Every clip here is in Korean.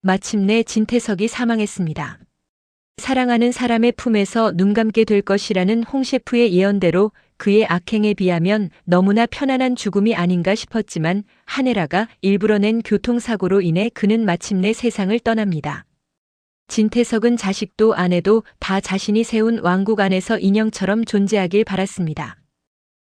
마침내 진태석이 사망했습니다. 사랑하는 사람의 품에서 눈 감게 될 것이라는 홍 셰프의 예언대로 그의 악행에 비하면 너무나 편안한 죽음이 아닌가 싶었지만 한혜라가 일부러 낸 교통사고로 인해 그는 마침내 세상을 떠납니다. 진태석은 자식도 아내도 다 자신이 세운 왕국 안에서 인형처럼 존재하길 바랐습니다.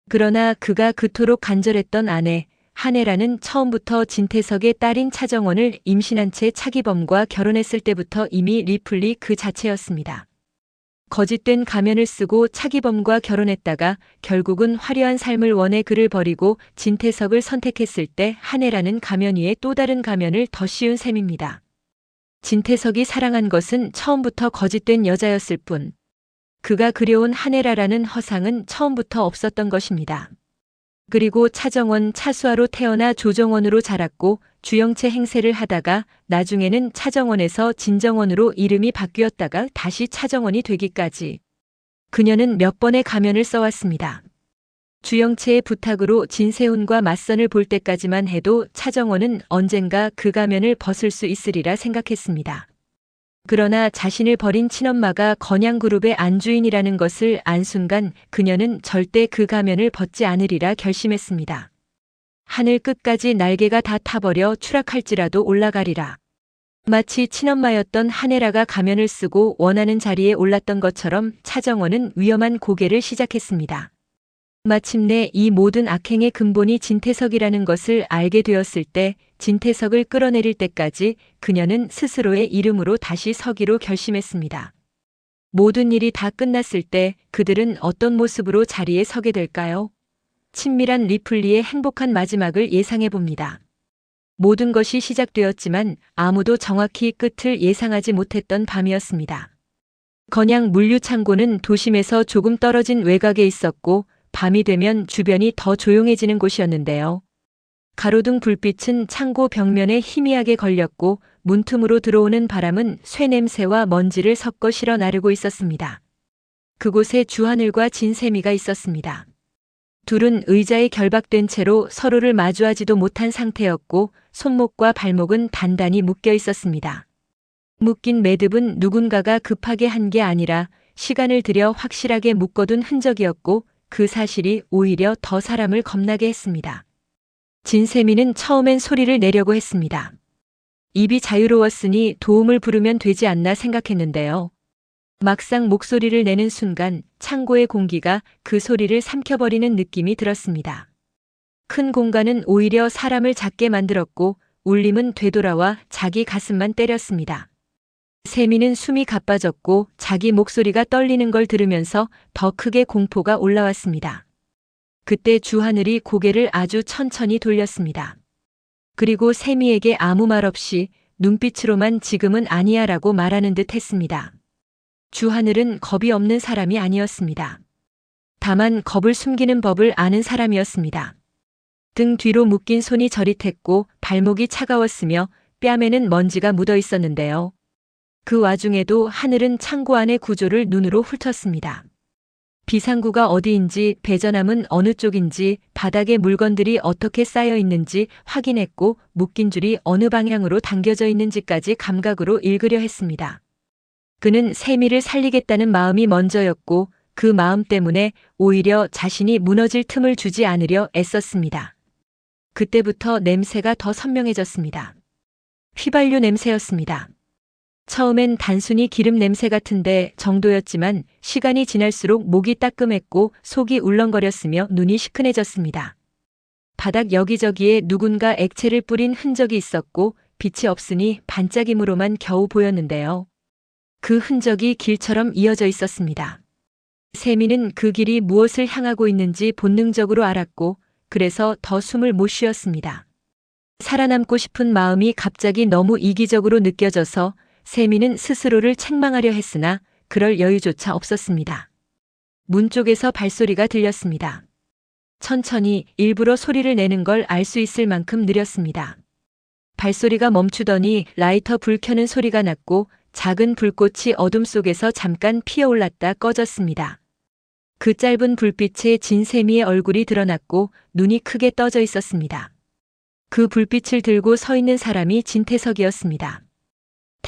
그러나 그가 그토록 간절했던 아내 한혜라는 처음부터 진태석의 딸인 차정원을 임신한 채 차기범과 결혼했을 때부터 이미 리플리 그 자체였습니다. 거짓된 가면을 쓰고 차기범과 결혼했다가 결국은 화려한 삶을 원해 그를 버리고 진태석을 선택했을 때 한혜라는 가면 위에 또 다른 가면을 더 씌운 셈입니다. 진태석이 사랑한 것은 처음부터 거짓된 여자였을 뿐 그가 그려온 한혜라라는 허상은 처음부터 없었던 것입니다. 그리고 차정원 차수아로 태어나 조정원으로 자랐고 주영채 행세를 하다가 나중에는 차정원에서 진정원으로 이름이 바뀌었다가 다시 차정원이 되기까지 그녀는 몇 번의 가면을 써왔습니다. 주영채의 부탁으로 진세훈과 맞선을 볼 때까지만 해도 차정원은 언젠가 그 가면을 벗을 수 있으리라 생각했습니다. 그러나 자신을 버린 친엄마가 건양그룹의 안주인이라는 것을 안 순간 그녀는 절대 그 가면을 벗지 않으리라 결심했습니다. 하늘 끝까지 날개가 다 타버려 추락할지라도 올라가리라. 마치 친엄마였던 한혜라가 가면을 쓰고 원하는 자리에 올랐던 것처럼 차정원은 위험한 고개를 시작했습니다. 마침내 이 모든 악행의 근본이 진태석이라는 것을 알게 되었을 때 진태석을 끌어내릴 때까지 그녀는 스스로의 이름으로 다시 서기로 결심했습니다. 모든 일이 다 끝났을 때 그들은 어떤 모습으로 자리에 서게 될까요? 친밀한 리플리의 행복한 마지막을 예상해 봅니다. 모든 것이 시작되었지만 아무도 정확히 끝을 예상하지 못했던 밤이었습니다. 건양 물류창고는 도심에서 조금 떨어진 외곽에 있었고 밤이 되면 주변이 더 조용해지는 곳이었는데요. 가로등 불빛은 창고 벽면에 희미하게 걸렸고 문틈으로 들어오는 바람은 쇠냄새와 먼지를 섞어 실어 나르고 있었습니다. 그곳에 주하늘과 진세미가 있었습니다. 둘은 의자에 결박된 채로 서로를 마주하지도 못한 상태였고 손목과 발목은 단단히 묶여 있었습니다. 묶인 매듭은 누군가가 급하게 한 게 아니라 시간을 들여 확실하게 묶어둔 흔적이었고 그 사실이 오히려 더 사람을 겁나게 했습니다. 진세미는 처음엔 소리를 내려고 했습니다. 입이 자유로웠으니 도움을 부르면 되지 않나 생각했는데요. 막상 목소리를 내는 순간 창고의 공기가 그 소리를 삼켜버리는 느낌이 들었습니다. 큰 공간은 오히려 사람을 작게 만들었고 울림은 되돌아와 자기 가슴만 때렸습니다. 세미는 숨이 가빠졌고 자기 목소리가 떨리는 걸 들으면서 더 크게 공포가 올라왔습니다. 그때 주하늘이 고개를 아주 천천히 돌렸습니다. 그리고 세미에게 아무 말 없이 눈빛으로만 지금은 아니야 라고 말하는 듯 했습니다. 주하늘은 겁이 없는 사람이 아니었습니다. 다만 겁을 숨기는 법을 아는 사람이었습니다. 등 뒤로 묶인 손이 저릿했고 발목이 차가웠으며 뺨에는 먼지가 묻어 있었는데요. 그 와중에도 하늘은 창고 안의 구조를 눈으로 훑었습니다. 비상구가 어디인지 배전함은 어느 쪽인지 바닥에 물건들이 어떻게 쌓여 있는지 확인했고 묶인 줄이 어느 방향으로 당겨져 있는지까지 감각으로 읽으려 했습니다. 그는 세미를 살리겠다는 마음이 먼저였고 그 마음 때문에 오히려 자신이 무너질 틈을 주지 않으려 애썼습니다. 그때부터 냄새가 더 선명해졌습니다. 휘발유 냄새였습니다. 처음엔 단순히 기름 냄새 같은데 정도였지만 시간이 지날수록 목이 따끔했고 속이 울렁거렸으며 눈이 시큰해졌습니다. 바닥 여기저기에 누군가 액체를 뿌린 흔적이 있었고 빛이 없으니 반짝임으로만 겨우 보였는데요. 그 흔적이 길처럼 이어져 있었습니다. 세미는 그 길이 무엇을 향하고 있는지 본능적으로 알았고 그래서 더 숨을 못 쉬었습니다. 살아남고 싶은 마음이 갑자기 너무 이기적으로 느껴져서 세미는 스스로를 책망하려 했으나 그럴 여유조차 없었습니다. 문 쪽에서 발소리가 들렸습니다. 천천히 일부러 소리를 내는 걸 알 수 있을 만큼 느렸습니다. 발소리가 멈추더니 라이터 불 켜는 소리가 났고 작은 불꽃이 어둠 속에서 잠깐 피어올랐다 꺼졌습니다. 그 짧은 불빛에 진세미의 얼굴이 드러났고 눈이 크게 떠져 있었습니다. 그 불빛을 들고 서 있는 사람이 진태석이었습니다.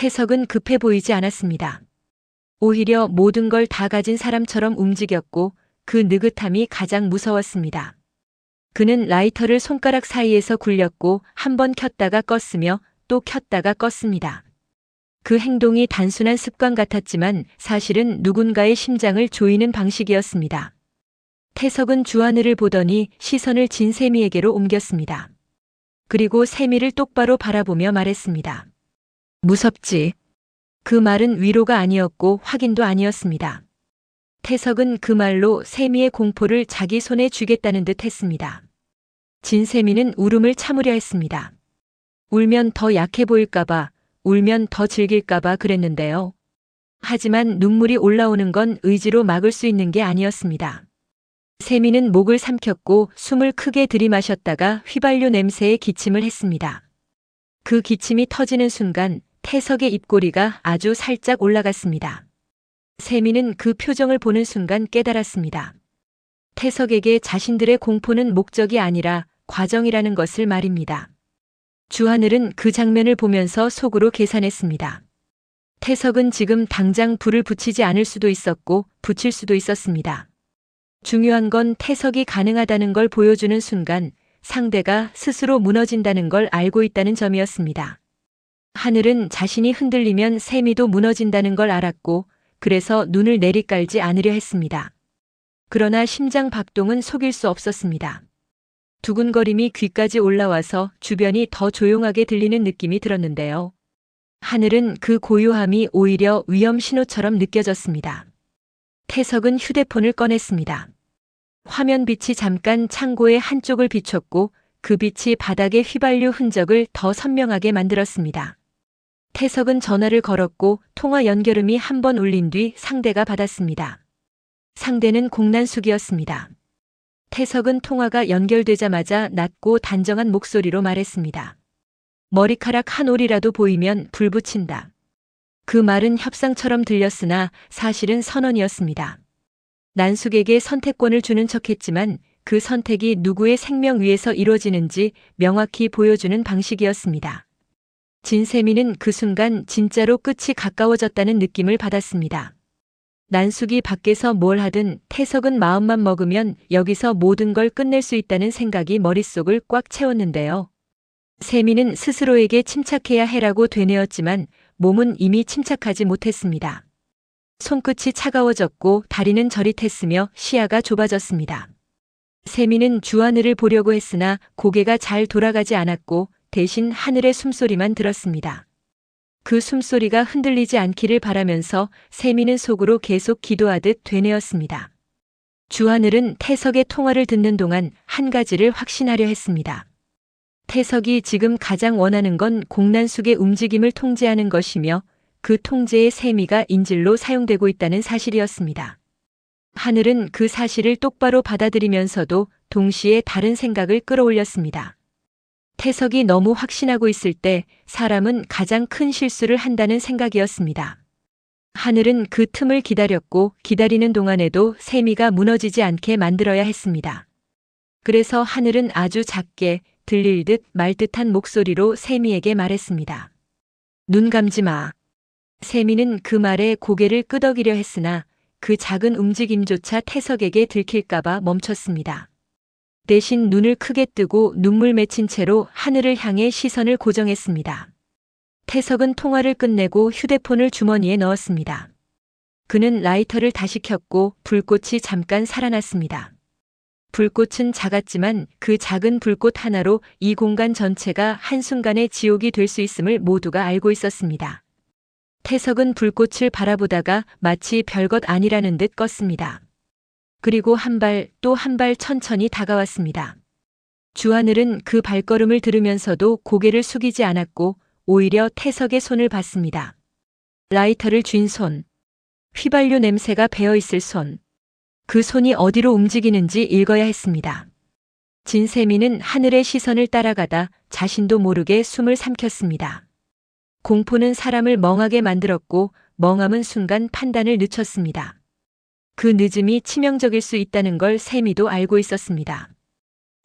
태석은 급해 보이지 않았습니다. 오히려 모든 걸 다 가진 사람처럼 움직였고 그 느긋함이 가장 무서웠습니다. 그는 라이터를 손가락 사이에서 굴렸고 한 번 켰다가 껐으며 또 켰다가 껐습니다. 그 행동이 단순한 습관 같았지만 사실은 누군가의 심장을 조이는 방식이었습니다. 태석은 주하늘을 보더니 시선을 진세미에게로 옮겼습니다. 그리고 세미를 똑바로 바라보며 말했습니다. 무섭지? 그 말은 위로가 아니었고 확인도 아니었습니다. 태석은 그 말로 세미의 공포를 자기 손에 쥐겠다는 듯 했습니다. 진세미는 울음을 참으려 했습니다. 울면 더 약해 보일까봐, 울면 더 즐길까봐 그랬는데요. 하지만 눈물이 올라오는 건 의지로 막을 수 있는 게 아니었습니다. 세미는 목을 삼켰고 숨을 크게 들이마셨다가 휘발유 냄새에 기침을 했습니다. 그 기침이 터지는 순간 태석의 입꼬리가 아주 살짝 올라갔습니다. 세미는 그 표정을 보는 순간 깨달았습니다. 태석에게 자신들의 공포는 목적이 아니라 과정이라는 것을 말입니다. 주하늘은 그 장면을 보면서 속으로 계산했습니다. 태석은 지금 당장 불을 붙이지 않을 수도 있었고 붙일 수도 있었습니다. 중요한 건 태석이 가능하다는 걸 보여주는 순간 상대가 스스로 무너진다는 걸 알고 있다는 점이었습니다. 하늘은 자신이 흔들리면 세미도 무너진다는 걸 알았고 그래서 눈을 내리깔지 않으려 했습니다. 그러나 심장 박동은 속일 수 없었습니다. 두근거림이 귀까지 올라와서 주변이 더 조용하게 들리는 느낌이 들었는데요. 하늘은 그 고요함이 오히려 위험 신호처럼 느껴졌습니다. 태석은 휴대폰을 꺼냈습니다. 화면 빛이 잠깐 창고의 한쪽을 비췄고 그 빛이 바닥의 휘발유 흔적을 더 선명하게 만들었습니다. 태석은 전화를 걸었고 통화 연결음이 한 번 울린 뒤 상대가 받았습니다. 상대는 공난숙이었습니다. 태석은 통화가 연결되자마자 낮고 단정한 목소리로 말했습니다. 머리카락 한 올이라도 보이면 불 붙인다. 그 말은 협상처럼 들렸으나 사실은 선언이었습니다. 난숙에게 선택권을 주는 척했지만 그 선택이 누구의 생명 위에서 이루어지는지 명확히 보여주는 방식이었습니다. 진세미는 그 순간 진짜로 끝이 가까워졌다는 느낌을 받았습니다. 난숙이 밖에서 뭘 하든 태석은 마음만 먹으면 여기서 모든 걸 끝낼 수 있다는 생각이 머릿속을 꽉 채웠는데요. 세미는 스스로에게 침착해야 해라고 되뇌었지만 몸은 이미 침착하지 못했습니다. 손끝이 차가워졌고 다리는 저릿했으며 시야가 좁아졌습니다. 세미는 주하늘을 보려고 했으나 고개가 잘 돌아가지 않았고 대신 하늘의 숨소리만 들었습니다. 그 숨소리가 흔들리지 않기를 바라면서 세미는 속으로 계속 기도하듯 되뇌었습니다. 주하늘은 태석의 통화를 듣는 동안 한 가지를 확신하려 했습니다. 태석이 지금 가장 원하는 건 공난숙의 움직임을 통제하는 것이며 그 통제의 세미가 인질로 사용되고 있다는 사실이었습니다. 하늘은 그 사실을 똑바로 받아들이면서도 동시에 다른 생각을 끌어올렸습니다. 태석이 너무 확신하고 있을 때 사람은 가장 큰 실수를 한다는 생각이었습니다. 하늘은 그 틈을 기다렸고 기다리는 동안에도 세미가 무너지지 않게 만들어야 했습니다. 그래서 하늘은 아주 작게 들릴 듯 말 듯한 목소리로 세미에게 말했습니다. 눈 감지 마. 세미는 그 말에 고개를 끄덕이려 했으나 그 작은 움직임조차 태석에게 들킬까봐 멈췄습니다. 대신 눈을 크게 뜨고 눈물 맺힌 채로 하늘을 향해 시선을 고정했습니다. 태석은 통화를 끝내고 휴대폰을 주머니에 넣었습니다. 그는 라이터를 다시 켰고 불꽃이 잠깐 살아났습니다. 불꽃은 작았지만 그 작은 불꽃 하나로 이 공간 전체가 한순간에 지옥이 될 수 있음을 모두가 알고 있었습니다. 태석은 불꽃을 바라보다가 마치 별것 아니라는 듯 껐습니다. 그리고 한 발 또 한 발 천천히 다가왔습니다. 주하늘은 그 발걸음을 들으면서도 고개를 숙이지 않았고 오히려 태석의 손을 봤습니다. 라이터를 쥔 손, 휘발유 냄새가 배어있을 손, 그 손이 어디로 움직이는지 읽어야 했습니다. 진세미는 하늘의 시선을 따라가다 자신도 모르게 숨을 삼켰습니다. 공포는 사람을 멍하게 만들었고 멍함은 순간 판단을 늦췄습니다. 그 늦음이 치명적일 수 있다는 걸 세미도 알고 있었습니다.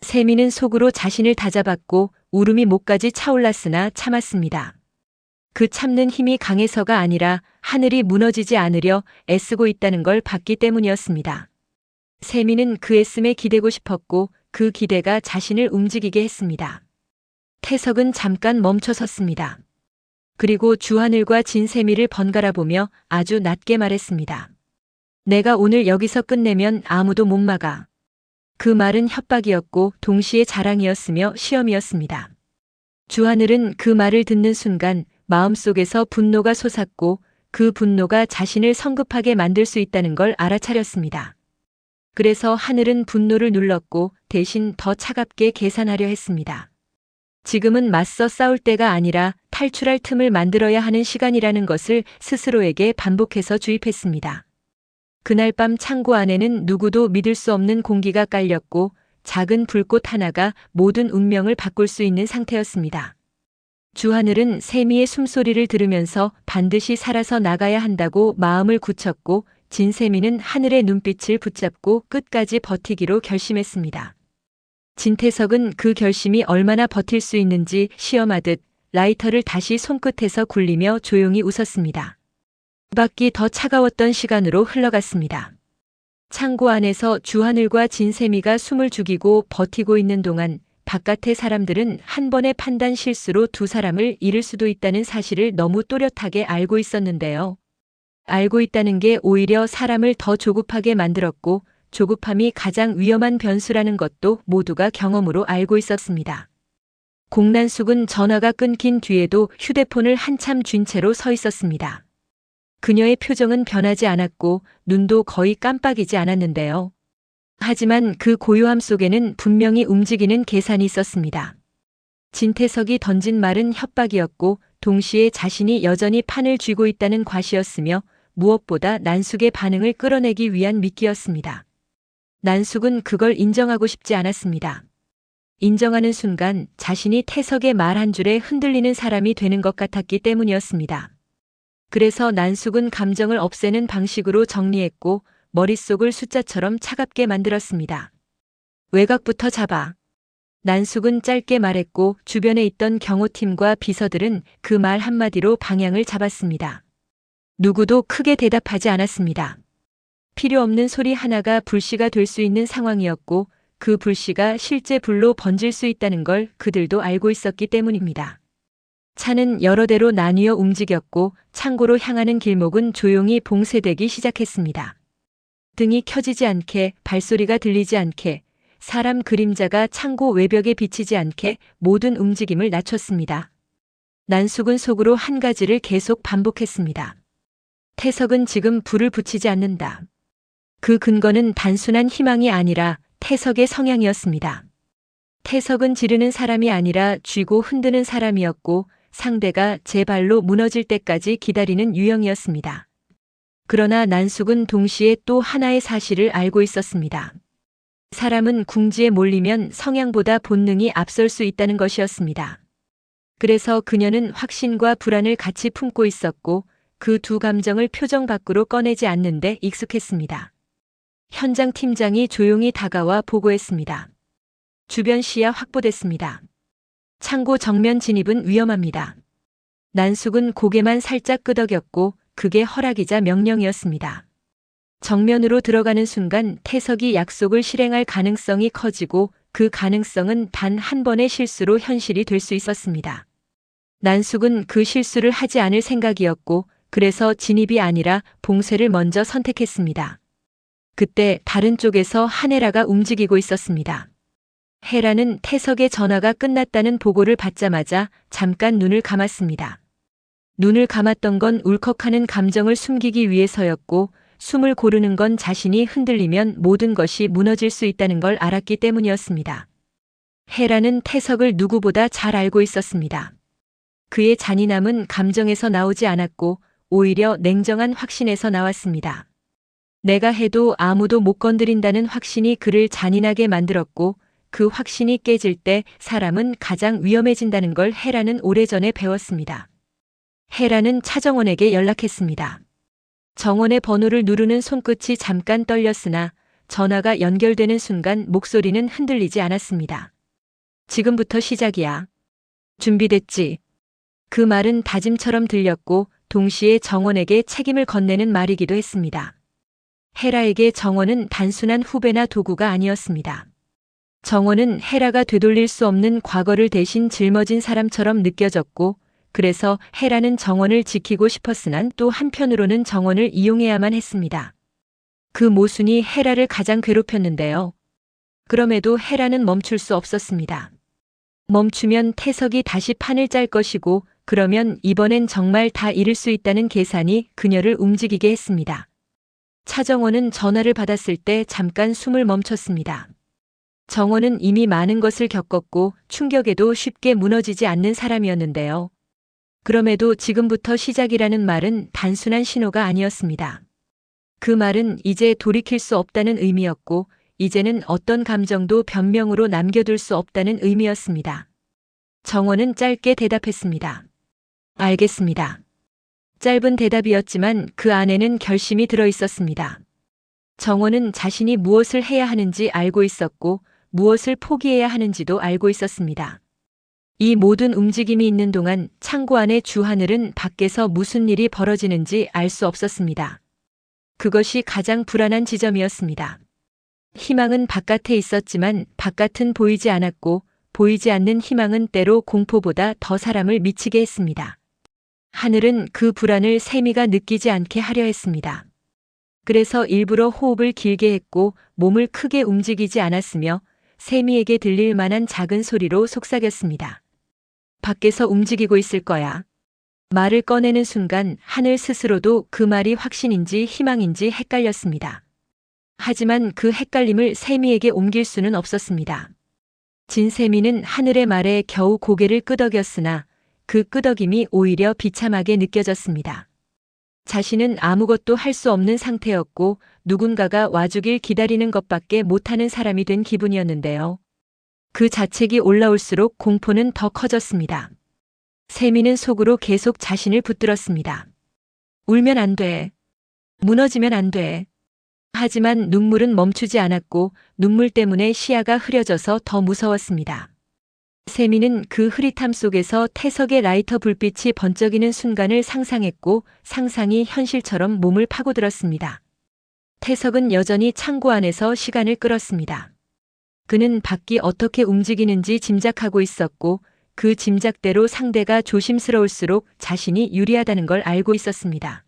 세미는 속으로 자신을 다잡았고 울음이 목까지 차올랐으나 참았습니다. 그 참는 힘이 강해서가 아니라 하늘이 무너지지 않으려 애쓰고 있다는 걸 봤기 때문이었습니다. 세미는 그 애씀에 기대고 싶었고 그 기대가 자신을 움직이게 했습니다. 태석은 잠깐 멈춰 섰습니다. 그리고 주하늘과 진세미를 번갈아 보며 아주 낮게 말했습니다. 내가 오늘 여기서 끝내면 아무도 못 막아. 그 말은 협박이었고 동시에 자랑이었으며 시험이었습니다. 주하늘은 그 말을 듣는 순간 마음속에서 분노가 솟았고 그 분노가 자신을 성급하게 만들 수 있다는 걸 알아차렸습니다. 그래서 하늘은 분노를 눌렀고 대신 더 차갑게 계산하려 했습니다. 지금은 맞서 싸울 때가 아니라 탈출할 틈을 만들어야 하는 시간이라는 것을 스스로에게 반복해서 주입했습니다. 그날 밤 창고 안에는 누구도 믿을 수 없는 공기가 깔렸고 작은 불꽃 하나가 모든 운명을 바꿀 수 있는 상태였습니다. 주하늘은 세미의 숨소리를 들으면서 반드시 살아서 나가야 한다고 마음을 굳혔고 진세미는 하늘의 눈빛을 붙잡고 끝까지 버티기로 결심했습니다. 진태석은 그 결심이 얼마나 버틸 수 있는지 시험하듯 라이터를 다시 손끝에서 굴리며 조용히 웃었습니다. 그 밖이 더 차가웠던 시간으로 흘러갔습니다. 창고 안에서 주하늘과 진세미가 숨을 죽이고 버티고 있는 동안 바깥의 사람들은 한 번의 판단 실수로 두 사람을 잃을 수도 있다는 사실을 너무 또렷하게 알고 있었는데요. 알고 있다는 게 오히려 사람을 더 조급하게 만들었고 조급함이 가장 위험한 변수라는 것도 모두가 경험으로 알고 있었습니다. 공난숙은 전화가 끊긴 뒤에도 휴대폰을 한참 쥔 채로 서 있었습니다. 그녀의 표정은 변하지 않았고 눈도 거의 깜빡이지 않았는데요. 하지만 그 고요함 속에는 분명히 움직이는 계산이 있었습니다. 진태석이 던진 말은 협박이었고 동시에 자신이 여전히 판을 쥐고 있다는 과시였으며 무엇보다 난숙의 반응을 끌어내기 위한 미끼였습니다. 난숙은 그걸 인정하고 싶지 않았습니다. 인정하는 순간 자신이 태석의 말 한 줄에 흔들리는 사람이 되는 것 같았기 때문이었습니다. 그래서 난숙은 감정을 없애는 방식으로 정리했고 머릿속을 숫자처럼 차갑게 만들었습니다. 외곽부터 잡아. 난숙은 짧게 말했고 주변에 있던 경호팀과 비서들은 그 말 한마디로 방향을 잡았습니다. 누구도 크게 대답하지 않았습니다. 필요 없는 소리 하나가 불씨가 될 수 있는 상황이었고 그 불씨가 실제 불로 번질 수 있다는 걸 그들도 알고 있었기 때문입니다. 차는 여러 대로 나뉘어 움직였고 창고로 향하는 길목은 조용히 봉쇄되기 시작했습니다. 등이 켜지지 않게, 발소리가 들리지 않게, 사람 그림자가 창고 외벽에 비치지 않게 모든 움직임을 낮췄습니다. 난숙은 속으로 한 가지를 계속 반복했습니다. 태석은 지금 불을 붙이지 않는다. 그 근거는 단순한 희망이 아니라 태석의 성향이었습니다. 태석은 지르는 사람이 아니라 쥐고 흔드는 사람이었고 상대가 제 발로 무너질 때까지 기다리는 유형이었습니다. 그러나 난숙은 동시에 또 하나의 사실을 알고 있었습니다. 사람은 궁지에 몰리면 성향보다 본능이 앞설 수 있다는 것이었습니다. 그래서 그녀는 확신과 불안을 같이 품고 있었고 그 두 감정을 표정 밖으로 꺼내지 않는데 익숙했습니다. 현장 팀장이 조용히 다가와 보고했습니다. 주변 시야 확보됐습니다. 창고 정면 진입은 위험합니다. 난숙은 고개만 살짝 끄덕였고 그게 허락이자 명령이었습니다. 정면으로 들어가는 순간 태석이 약속을 실행할 가능성이 커지고 그 가능성은 단 한 번의 실수로 현실이 될 수 있었습니다. 난숙은 그 실수를 하지 않을 생각이었고 그래서 진입이 아니라 봉쇄를 먼저 선택했습니다. 그때 다른 쪽에서 한혜라가 움직이고 있었습니다. 헤라는 태석의 전화가 끝났다는 보고를 받자마자 잠깐 눈을 감았습니다. 눈을 감았던 건 울컥하는 감정을 숨기기 위해서였고 숨을 고르는 건 자신이 흔들리면 모든 것이 무너질 수 있다는 걸 알았기 때문이었습니다. 헤라는 태석을 누구보다 잘 알고 있었습니다. 그의 잔인함은 감정에서 나오지 않았고 오히려 냉정한 확신에서 나왔습니다. 내가 해도 아무도 못 건드린다는 확신이 그를 잔인하게 만들었고 그 확신이 깨질 때 사람은 가장 위험해진다는 걸 헤라는 오래전에 배웠습니다. 헤라는 차정원에게 연락했습니다. 정원의 번호를 누르는 손끝이 잠깐 떨렸으나 전화가 연결되는 순간 목소리는 흔들리지 않았습니다. 지금부터 시작이야. 준비됐지? 그 말은 다짐처럼 들렸고 동시에 정원에게 책임을 건네는 말이기도 했습니다. 헤라에게 정원은 단순한 후배나 도구가 아니었습니다. 정원은 헤라가 되돌릴 수 없는 과거를 대신 짊어진 사람처럼 느껴졌고, 그래서 헤라는 정원을 지키고 싶었으나 또 한편으로는 정원을 이용해야만 했습니다. 그 모순이 헤라를 가장 괴롭혔는데요. 그럼에도 헤라는 멈출 수 없었습니다. 멈추면 태석이 다시 판을 짤 것이고, 그러면 이번엔 정말 다 잃을 수 있다는 계산이 그녀를 움직이게 했습니다. 차정원은 전화를 받았을 때 잠깐 숨을 멈췄습니다. 정원은 이미 많은 것을 겪었고 충격에도 쉽게 무너지지 않는 사람이었는데요. 그럼에도 지금부터 시작이라는 말은 단순한 신호가 아니었습니다. 그 말은 이제 돌이킬 수 없다는 의미였고, 이제는 어떤 감정도 변명으로 남겨둘 수 없다는 의미였습니다. 정원은 짧게 대답했습니다. 알겠습니다. 짧은 대답이었지만 그 안에는 결심이 들어 있었습니다. 정원은 자신이 무엇을 해야 하는지 알고 있었고 무엇을 포기해야 하는지도 알고 있었습니다. 이 모든 움직임이 있는 동안 창고 안의 주하늘은 밖에서 무슨 일이 벌어지는지 알 수 없었습니다. 그것이 가장 불안한 지점이었습니다. 희망은 바깥에 있었지만 바깥은 보이지 않았고 보이지 않는 희망은 때로 공포보다 더 사람을 미치게 했습니다. 하늘은 그 불안을 세미가 느끼지 않게 하려 했습니다. 그래서 일부러 호흡을 길게 했고 몸을 크게 움직이지 않았으며 세미에게 들릴 만한 작은 소리로 속삭였습니다. 밖에서 움직이고 있을 거야. 말을 꺼내는 순간 하늘 스스로도 그 말이 확신인지 희망인지 헷갈렸습니다. 하지만 그 헷갈림을 세미에게 옮길 수는 없었습니다. 진세미는 하늘의 말에 겨우 고개를 끄덕였으나 그 끄덕임이 오히려 비참하게 느껴졌습니다. 자신은 아무것도 할 수 없는 상태였고 누군가가 와주길 기다리는 것밖에 못하는 사람이 된 기분이었는데요. 그 자책이 올라올수록 공포는 더 커졌습니다. 세미는 속으로 계속 자신을 붙들었습니다. 울면 안 돼. 무너지면 안 돼. 하지만 눈물은 멈추지 않았고 눈물 때문에 시야가 흐려져서 더 무서웠습니다. 세미는 그 흐릿함 속에서 태석의 라이터 불빛이 번쩍이는 순간을 상상했고 상상이 현실처럼 몸을 파고들었습니다. 태석은 여전히 창고 안에서 시간을 끌었습니다. 그는 밖이 어떻게 움직이는지 짐작하고 있었고 그 짐작대로 상대가 조심스러울수록 자신이 유리하다는 걸 알고 있었습니다.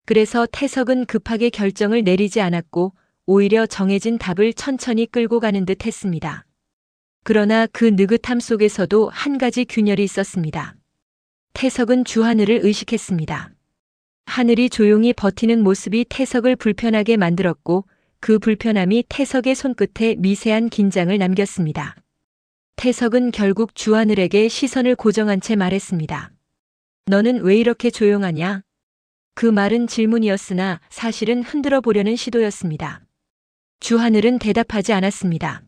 그래서 태석은 급하게 결정을 내리지 않았고 오히려 정해진 답을 천천히 끌고 가는 듯 했습니다. 그러나 그 느긋함 속에서도 한 가지 균열이 있었습니다. 태석은 주하늘을 의식했습니다. 하늘이 조용히 버티는 모습이 태석을 불편하게 만들었고 그 불편함이 태석의 손끝에 미세한 긴장을 남겼습니다. 태석은 결국 주하늘에게 시선을 고정한 채 말했습니다. 너는 왜 이렇게 조용하냐? 그 말은 질문이었으나 사실은 흔들어 보려는 시도였습니다. 주하늘은 대답하지 않았습니다.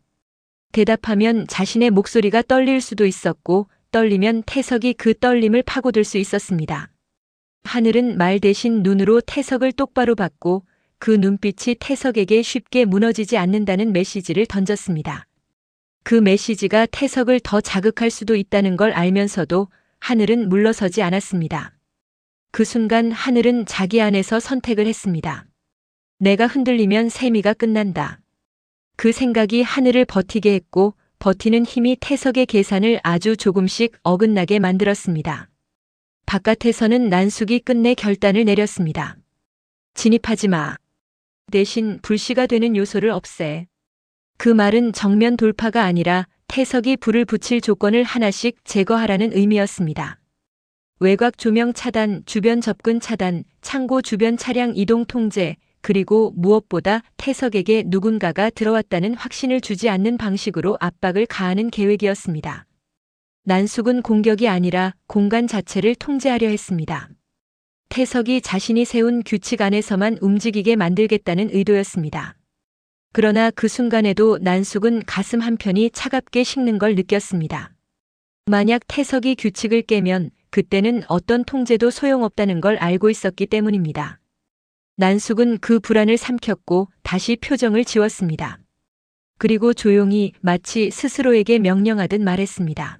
대답하면 자신의 목소리가 떨릴 수도 있었고 떨리면 태석이 그 떨림을 파고들 수 있었습니다. 하늘은 말 대신 눈으로 태석을 똑바로 봤고 그 눈빛이 태석에게 쉽게 무너지지 않는다는 메시지를 던졌습니다. 그 메시지가 태석을 더 자극할 수도 있다는 걸 알면서도 하늘은 물러서지 않았습니다. 그 순간 하늘은 자기 안에서 선택을 했습니다. 내가 흔들리면 세미가 끝난다. 그 생각이 하늘을 버티게 했고 버티는 힘이 태석의 계산을 아주 조금씩 어긋나게 만들었습니다. 바깥에서는 난숙이 끝내 결단을 내렸습니다. 진입하지 마. 대신 불씨가 되는 요소를 없애. 그 말은 정면 돌파가 아니라 태석이 불을 붙일 조건을 하나씩 제거하라는 의미였습니다. 외곽 조명 차단, 주변 접근 차단, 창고 주변 차량 이동 통제, 그리고 무엇보다 태석에게 누군가가 들어왔다는 확신을 주지 않는 방식으로 압박을 가하는 계획이었습니다. 난숙은 공격이 아니라 공간 자체를 통제하려 했습니다. 태석이 자신이 세운 규칙 안에서만 움직이게 만들겠다는 의도였습니다. 그러나 그 순간에도 난숙은 가슴 한편이 차갑게 식는 걸 느꼈습니다. 만약 태석이 규칙을 깨면 그때는 어떤 통제도 소용없다는 걸 알고 있었기 때문입니다. 난숙은 그 불안을 삼켰고 다시 표정을 지웠습니다. 그리고 조용히 마치 스스로에게 명령하듯 말했습니다.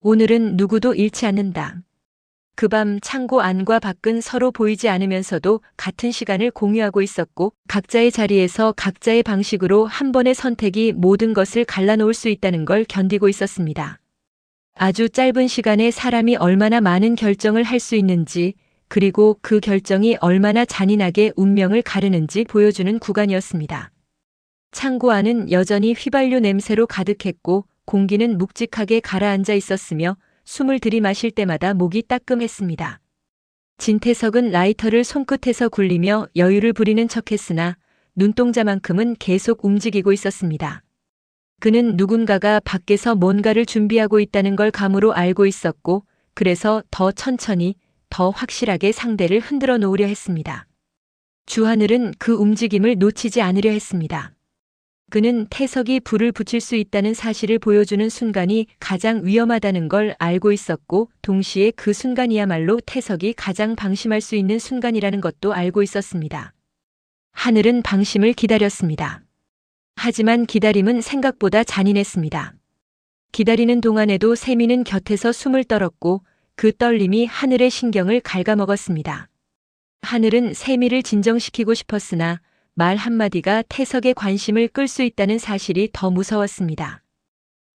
오늘은 누구도 잃지 않는다. 그 밤 창고 안과 밖은 서로 보이지 않으면서도 같은 시간을 공유하고 있었고 각자의 자리에서 각자의 방식으로 한 번의 선택이 모든 것을 갈라놓을 수 있다는 걸 견디고 있었습니다. 아주 짧은 시간에 사람이 얼마나 많은 결정을 할 수 있는지 그리고 그 결정이 얼마나 잔인하게 운명을 가르는지 보여주는 구간이었습니다. 창고 안은 여전히 휘발유 냄새로 가득했고 공기는 묵직하게 가라앉아 있었으며 숨을 들이마실 때마다 목이 따끔했습니다. 진태석은 라이터를 손끝에서 굴리며 여유를 부리는 척했으나 눈동자만큼은 계속 움직이고 있었습니다. 그는 누군가가 밖에서 뭔가를 준비하고 있다는 걸 감으로 알고 있었고 그래서 더 천천히 더 확실하게 상대를 흔들어 놓으려 했습니다. 주하늘은 그 움직임을 놓치지 않으려 했습니다. 그는 태석이 불을 붙일 수 있다는 사실을 보여주는 순간이 가장 위험하다는 걸 알고 있었고 동시에 그 순간이야말로 태석이 가장 방심할 수 있는 순간이라는 것도 알고 있었습니다. 하늘은 방심을 기다렸습니다. 하지만 기다림은 생각보다 잔인했습니다. 기다리는 동안에도 세미는 곁에서 숨을 떨었고 그 떨림이 하늘의 신경을 갉아먹었습니다. 하늘은 세미를 진정시키고 싶었으나 말 한마디가 태석의 관심을 끌 수 있다는 사실이 더 무서웠습니다.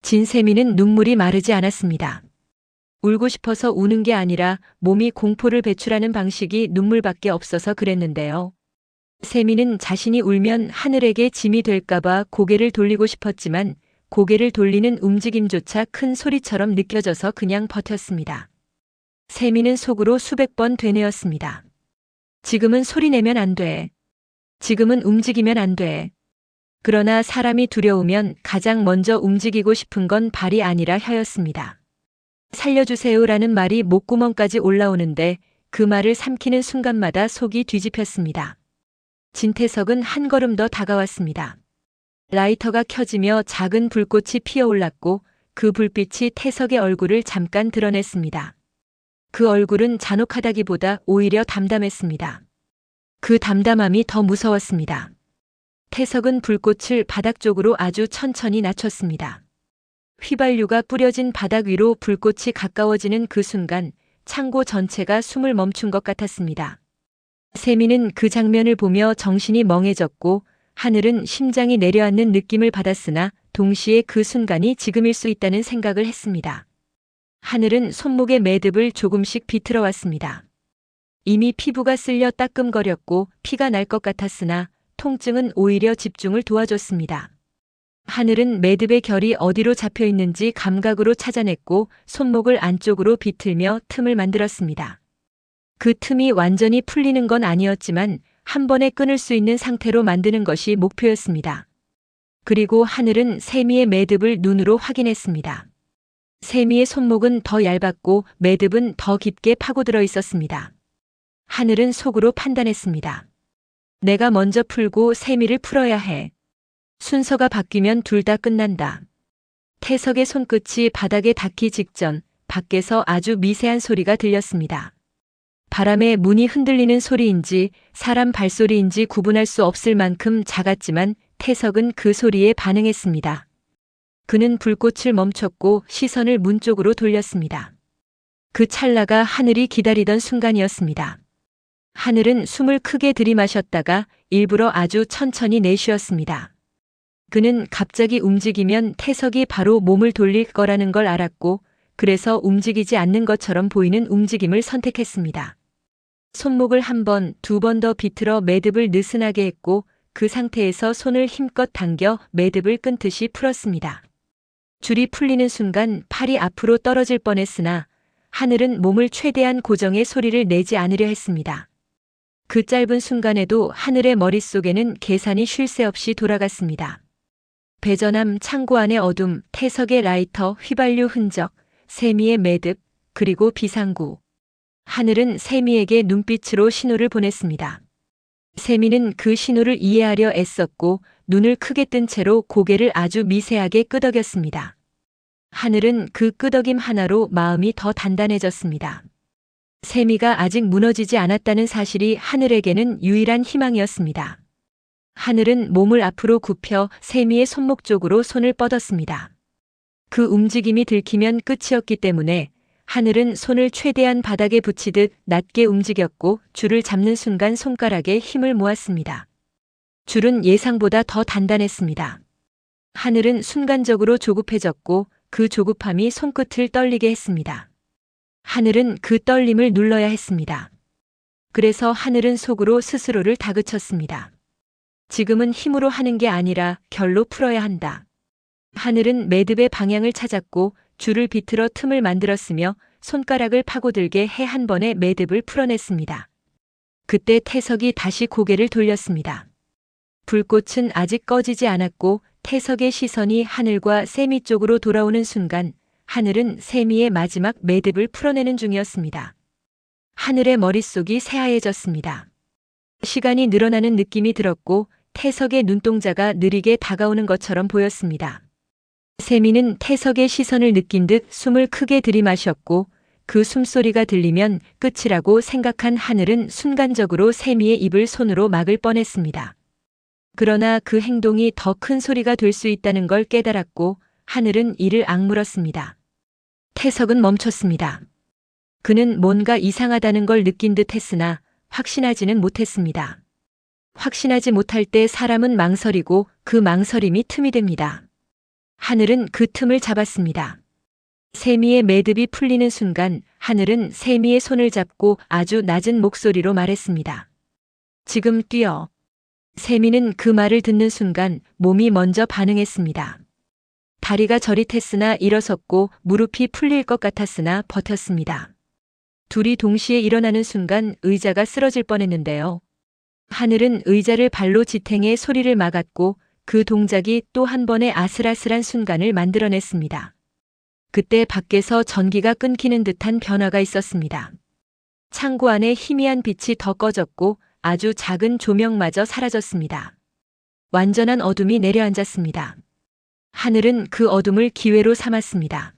진세미는 눈물이 마르지 않았습니다. 울고 싶어서 우는 게 아니라 몸이 공포를 배출하는 방식이 눈물밖에 없어서 그랬는데요. 세미는 자신이 울면 하늘에게 짐이 될까봐 고개를 돌리고 싶었지만 고개를 돌리는 움직임조차 큰 소리처럼 느껴져서 그냥 버텼습니다. 세미는 속으로 수백 번 되뇌었습니다. 지금은 소리내면 안 돼. 지금은 움직이면 안 돼. 그러나 사람이 두려우면 가장 먼저 움직이고 싶은 건 발이 아니라 혀였습니다. 살려주세요라는 말이 목구멍까지 올라오는데 그 말을 삼키는 순간마다 속이 뒤집혔습니다. 진태석은 한 걸음 더 다가왔습니다. 라이터가 켜지며 작은 불꽃이 피어올랐고 그 불빛이 태석의 얼굴을 잠깐 드러냈습니다. 그 얼굴은 잔혹하다기보다 오히려 담담했습니다. 그 담담함이 더 무서웠습니다. 태석은 불꽃을 바닥 쪽으로 아주 천천히 낮췄습니다. 휘발유가 뿌려진 바닥 위로 불꽃이 가까워지는 그 순간 창고 전체가 숨을 멈춘 것 같았습니다. 세미는 그 장면을 보며 정신이 멍해졌고 하늘은 심장이 내려앉는 느낌을 받았으나 동시에 그 순간이 지금일 수 있다는 생각을 했습니다. 하늘은 손목의 매듭을 조금씩 비틀어 왔습니다. 이미 피부가 쓸려 따끔거렸고 피가 날 것 같았으나 통증은 오히려 집중을 도와줬습니다. 하늘은 매듭의 결이 어디로 잡혀 있는지 감각으로 찾아냈고 손목을 안쪽으로 비틀며 틈을 만들었습니다. 그 틈이 완전히 풀리는 건 아니었지만 한 번에 끊을 수 있는 상태로 만드는 것이 목표였습니다. 그리고 하늘은 세미의 매듭을 눈으로 확인했습니다. 세미의 손목은 더 얇았고 매듭은 더 깊게 파고들어 있었습니다. 하늘은 속으로 판단했습니다. 내가 먼저 풀고 세미를 풀어야 해. 순서가 바뀌면 둘 다 끝난다. 태석의 손끝이 바닥에 닿기 직전 밖에서 아주 미세한 소리가 들렸습니다. 바람에 문이 흔들리는 소리인지 사람 발소리인지 구분할 수 없을 만큼 작았지만 태석은 그 소리에 반응했습니다. 그는 불꽃을 멈췄고 시선을 문 쪽으로 돌렸습니다. 그 찰나가 하늘이 기다리던 순간이었습니다. 하늘은 숨을 크게 들이마셨다가 일부러 아주 천천히 내쉬었습니다. 그는 갑자기 움직이면 태석이 바로 몸을 돌릴 거라는 걸 알았고 그래서 움직이지 않는 것처럼 보이는 움직임을 선택했습니다. 손목을 한 번, 두 번 더 비틀어 매듭을 느슨하게 했고 그 상태에서 손을 힘껏 당겨 매듭을 끊듯이 풀었습니다. 줄이 풀리는 순간 팔이 앞으로 떨어질 뻔했으나 하늘은 몸을 최대한 고정해 소리를 내지 않으려 했습니다. 그 짧은 순간에도 하늘의 머릿속에는 계산이 쉴 새 없이 돌아갔습니다. 배전함 창고 안의 어둠, 태석의 라이터, 휘발유 흔적, 세미의 매듭, 그리고 비상구. 하늘은 세미에게 눈빛으로 신호를 보냈습니다. 세미는 그 신호를 이해하려 애썼고 눈을 크게 뜬 채로 고개를 아주 미세하게 끄덕였습니다. 하늘은 그 끄덕임 하나로 마음이 더 단단해졌습니다. 세미가 아직 무너지지 않았다는 사실이 하늘에게는 유일한 희망이었습니다. 하늘은 몸을 앞으로 굽혀 세미의 손목 쪽으로 손을 뻗었습니다. 그 움직임이 들키면 끝이었기 때문에 하늘은 손을 최대한 바닥에 붙이듯 낮게 움직였고 줄을 잡는 순간 손가락에 힘을 모았습니다. 줄은 예상보다 더 단단했습니다. 하늘은 순간적으로 조급해졌고 그 조급함이 손끝을 떨리게 했습니다. 하늘은 그 떨림을 눌러야 했습니다. 그래서 하늘은 속으로 스스로를 다그쳤습니다. 지금은 힘으로 하는 게 아니라 결로 풀어야 한다. 하늘은 매듭의 방향을 찾았고 줄을 비틀어 틈을 만들었으며 손가락을 파고들게 해 한 번에 매듭을 풀어냈습니다. 그때 태석이 다시 고개를 돌렸습니다. 불꽃은 아직 꺼지지 않았고 태석의 시선이 하늘과 세미 쪽으로 돌아오는 순간 하늘은 세미의 마지막 매듭을 풀어내는 중이었습니다. 하늘의 머릿속이 새하얘졌습니다. 시간이 늘어나는 느낌이 들었고 태석의 눈동자가 느리게 다가오는 것처럼 보였습니다. 세미는 태석의 시선을 느낀 듯 숨을 크게 들이마셨고 그 숨소리가 들리면 끝이라고 생각한 하늘은 순간적으로 세미의 입을 손으로 막을 뻔했습니다. 그러나 그 행동이 더 큰 소리가 될 수 있다는 걸 깨달았고 하늘은 이를 악물었습니다. 태석은 멈췄습니다. 그는 뭔가 이상하다는 걸 느낀 듯 했으나 확신하지는 못했습니다. 확신하지 못할 때 사람은 망설이고 그 망설임이 틈이 됩니다. 하늘은 그 틈을 잡았습니다. 세미의 매듭이 풀리는 순간 하늘은 세미의 손을 잡고 아주 낮은 목소리로 말했습니다. 지금 뛰어. 세미는 그 말을 듣는 순간 몸이 먼저 반응했습니다. 다리가 저릿했으나 일어섰고 무릎이 풀릴 것 같았으나 버텼습니다. 둘이 동시에 일어나는 순간 의자가 쓰러질 뻔했는데요. 하늘은 의자를 발로 지탱해 소리를 막았고 그 동작이 또 한 번의 아슬아슬한 순간을 만들어냈습니다. 그때 밖에서 전기가 끊기는 듯한 변화가 있었습니다. 창고 안에 희미한 빛이 더 꺼졌고 아주 작은 조명마저 사라졌습니다. 완전한 어둠이 내려앉았습니다. 하늘은 그 어둠을 기회로 삼았습니다.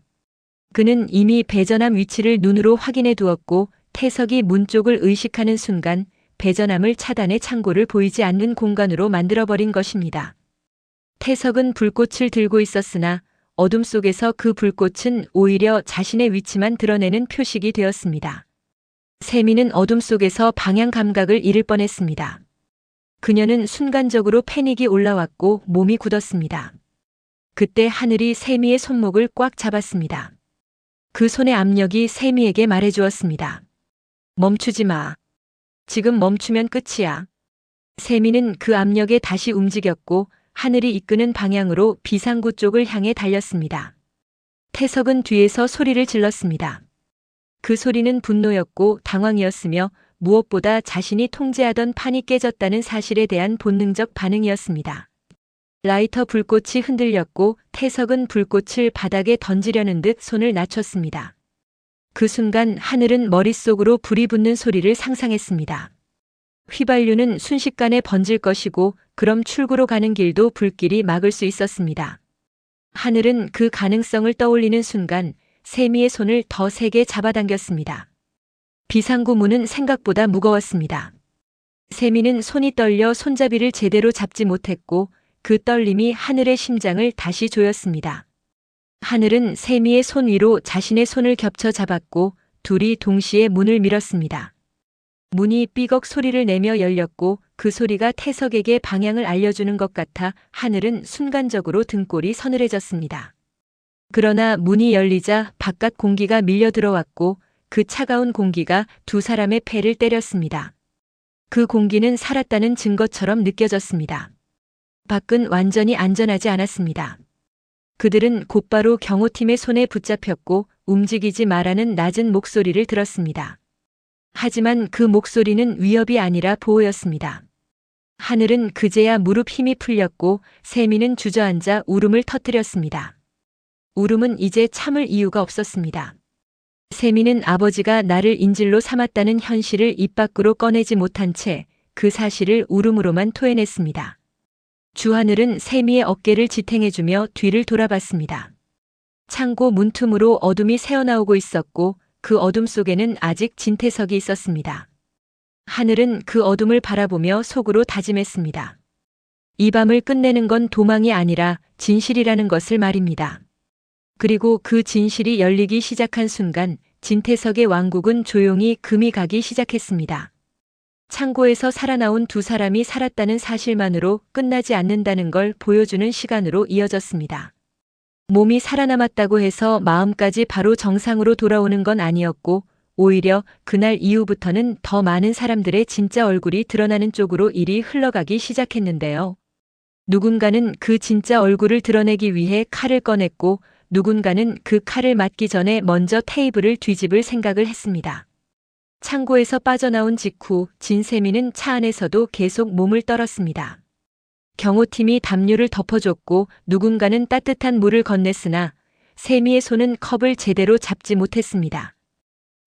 그는 이미 배전함 위치를 눈으로 확인해 두었고 태석이 문 쪽을 의식하는 순간 배전함을 차단해 창고를 보이지 않는 공간으로 만들어버린 것입니다. 태석은 불꽃을 들고 있었으나 어둠 속에서 그 불꽃은 오히려 자신의 위치만 드러내는 표식이 되었습니다. 세미는 어둠 속에서 방향 감각을 잃을 뻔했습니다. 그녀는 순간적으로 패닉이 올라왔고 몸이 굳었습니다. 그때 하늘이 세미의 손목을 꽉 잡았습니다. 그 손의 압력이 세미에게 말해주었습니다. 멈추지 마. 지금 멈추면 끝이야. 세미는 그 압력에 다시 움직였고 하늘이 이끄는 방향으로 비상구 쪽을 향해 달렸습니다. 태석은 뒤에서 소리를 질렀습니다. 그 소리는 분노였고 당황이었으며 무엇보다 자신이 통제하던 판이 깨졌다는 사실에 대한 본능적 반응이었습니다. 라이터 불꽃이 흔들렸고 태석은 불꽃을 바닥에 던지려는 듯 손을 낮췄습니다. 그 순간 하늘은 머릿속으로 불이 붙는 소리를 상상했습니다. 휘발유는 순식간에 번질 것이고 그럼 출구로 가는 길도 불길이 막을 수 있었습니다. 하늘은 그 가능성을 떠올리는 순간 세미의 손을 더 세게 잡아당겼습니다. 비상구 문은 생각보다 무거웠습니다. 세미는 손이 떨려 손잡이를 제대로 잡지 못했고 그 떨림이 하늘의 심장을 다시 조였습니다. 하늘은 세미의 손 위로 자신의 손을 겹쳐 잡았고 둘이 동시에 문을 밀었습니다. 문이 삐걱 소리를 내며 열렸고 그 소리가 태석에게 방향을 알려주는 것 같아 하늘은 순간적으로 등골이 서늘해졌습니다. 그러나 문이 열리자 바깥 공기가 밀려 들어왔고 그 차가운 공기가 두 사람의 폐를 때렸습니다. 그 공기는 살았다는 증거처럼 느껴졌습니다. 밖은 완전히 안전하지 않았습니다. 그들은 곧바로 경호팀의 손에 붙잡혔고 움직이지 말라는 낮은 목소리를 들었습니다. 하지만 그 목소리는 위협이 아니라 보호였습니다. 하늘은 그제야 무릎 힘이 풀렸고 세미는 주저앉아 울음을 터뜨렸습니다. 울음은 이제 참을 이유가 없었습니다. 세미는 아버지가 나를 인질로 삼았다는 현실을 입 밖으로 꺼내지 못한 채 그 사실을 울음으로만 토해냈습니다. 주하늘은 세미의 어깨를 지탱해주며 뒤를 돌아봤습니다. 창고 문틈으로 어둠이 새어나오고 있었고 그 어둠 속에는 아직 진태석이 있었습니다. 하늘은 그 어둠을 바라보며 속으로 다짐했습니다. 이 밤을 끝내는 건 도망이 아니라 진실이라는 것을 말입니다. 그리고 그 진실이 열리기 시작한 순간 진태석의 왕국은 조용히 금이 가기 시작했습니다. 창고에서 살아나온 두 사람이 살았다는 사실만으로 끝나지 않는다는 걸 보여주는 시간으로 이어졌습니다. 몸이 살아남았다고 해서 마음까지 바로 정상으로 돌아오는 건 아니었고, 오히려 그날 이후부터는 더 많은 사람들의 진짜 얼굴이 드러나는 쪽으로 일이 흘러가기 시작했는데요. 누군가는 그 진짜 얼굴을 드러내기 위해 칼을 꺼냈고, 누군가는 그 칼을 맞기 전에 먼저 테이블을 뒤집을 생각을 했습니다. 창고에서 빠져나온 직후 진세미는 차 안에서도 계속 몸을 떨었습니다. 경호팀이 담요를 덮어줬고 누군가는 따뜻한 물을 건넸으나 세미의 손은 컵을 제대로 잡지 못했습니다.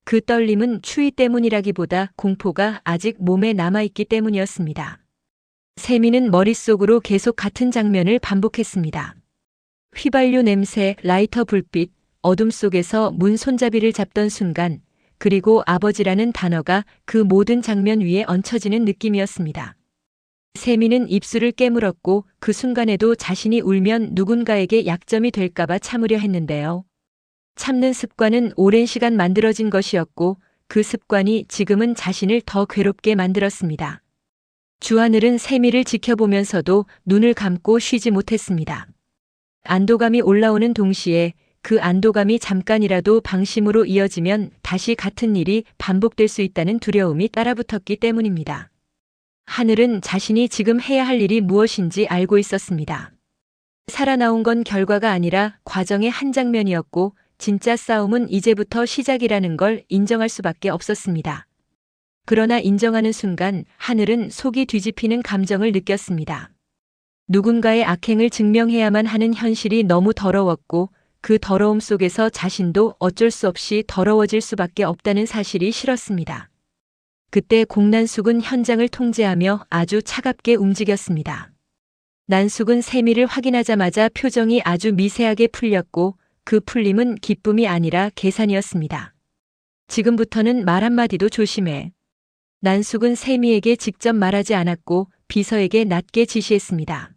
그 떨림은 추위 때문이라기보다 공포가 아직 몸에 남아있기 때문이었습니다. 세미는 머릿속으로 계속 같은 장면을 반복했습니다. 휘발유 냄새, 라이터 불빛, 어둠 속에서 문 손잡이를 잡던 순간, 그리고 아버지라는 단어가 그 모든 장면 위에 얹혀지는 느낌이었습니다. 세미는 입술을 깨물었고 그 순간에도 자신이 울면 누군가에게 약점이 될까봐 참으려 했는데요. 참는 습관은 오랜 시간 만들어진 것이었고 그 습관이 지금은 자신을 더 괴롭게 만들었습니다. 주하늘은 세미를 지켜보면서도 눈을 감고 쉬지 못했습니다. 안도감이 올라오는 동시에 그 안도감이 잠깐이라도 방심으로 이어지면 다시 같은 일이 반복될 수 있다는 두려움이 따라붙었기 때문입니다. 하늘은 자신이 지금 해야 할 일이 무엇인지 알고 있었습니다. 살아나온 건 결과가 아니라 과정의 한 장면이었고 진짜 싸움은 이제부터 시작이라는 걸 인정할 수밖에 없었습니다. 그러나 인정하는 순간 하늘은 속이 뒤집히는 감정을 느꼈습니다. 누군가의 악행을 증명해야만 하는 현실이 너무 더러웠고 그 더러움 속에서 자신도 어쩔 수 없이 더러워질 수밖에 없다는 사실이 싫었습니다. 그때 공난숙은 현장을 통제하며 아주 차갑게 움직였습니다. 난숙은 세미를 확인하자마자 표정이 아주 미세하게 풀렸고 그 풀림은 기쁨이 아니라 계산이었습니다. 지금부터는 말 한마디도 조심해. 난숙은 세미에게 직접 말하지 않았고 비서에게 낮게 지시했습니다.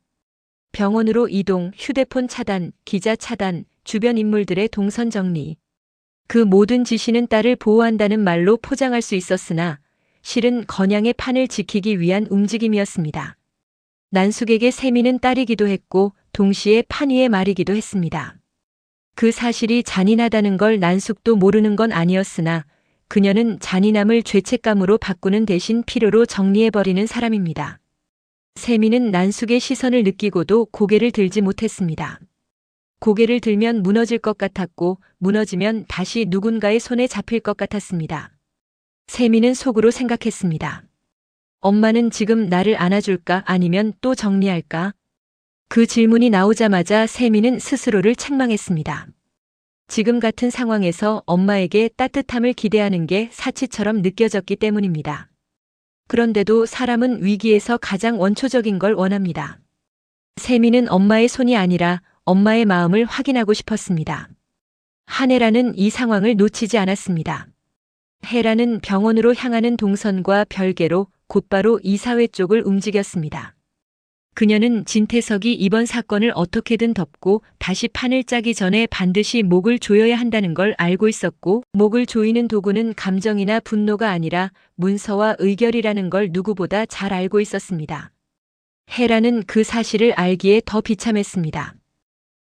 병원으로 이동, 휴대폰 차단, 기자 차단, 주변 인물들의 동선 정리. 그 모든 지시는 딸을 보호한다는 말로 포장할 수 있었으나 실은 건양의 판을 지키기 위한 움직임이었습니다. 난숙에게 세미는 딸이기도 했고 동시에 판 위의 말이기도 했습니다. 그 사실이 잔인하다는 걸 난숙도 모르는 건 아니었으나 그녀는 잔인함을 죄책감으로 바꾸는 대신 필요로 정리해버리는 사람입니다. 세미는 난숙의 시선을 느끼고도 고개를 들지 못했습니다. 고개를 들면 무너질 것 같았고 무너지면 다시 누군가의 손에 잡힐 것 같았습니다. 세미는 속으로 생각했습니다. 엄마는 지금 나를 안아줄까 아니면 또 정리할까? 그 질문이 나오자마자 세미는 스스로를 책망했습니다. 지금 같은 상황에서 엄마에게 따뜻함을 기대하는 게 사치처럼 느껴졌기 때문입니다. 그런데도 사람은 위기에서 가장 원초적인 걸 원합니다. 세미는 엄마의 손이 아니라 엄마의 마음을 확인하고 싶었습니다. 한혜라는 이 상황을 놓치지 않았습니다. 혜라는 병원으로 향하는 동선과 별개로 곧바로 이사회 쪽을 움직였습니다. 그녀는 진태석이 이번 사건을 어떻게든 덮고 다시 판을 짜기 전에 반드시 목을 조여야 한다는 걸 알고 있었고 목을 조이는 도구는 감정이나 분노가 아니라 문서와 의결이라는 걸 누구보다 잘 알고 있었습니다. 혜라는 그 사실을 알기에 더 비참했습니다.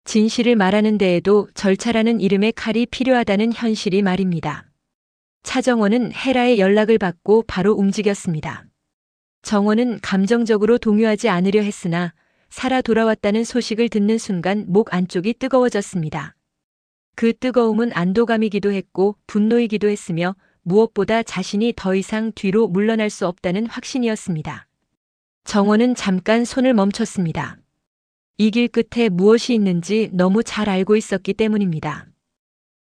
진실을 말하는 데에도 절차라는 이름의 칼이 필요하다는 현실이 말입니다. 차정원은 혜라의 연락을 받고 바로 움직였습니다. 정원은 감정적으로 동요하지 않으려 했으나 살아 돌아왔다는 소식을 듣는 순간 목 안쪽이 뜨거워졌습니다. 그 뜨거움은 안도감이기도 했고 분노이기도 했으며 무엇보다 자신이 더 이상 뒤로 물러날 수 없다는 확신이었습니다. 정원은 잠깐 손을 멈췄습니다. 이 길 끝에 무엇이 있는지 너무 잘 알고 있었기 때문입니다.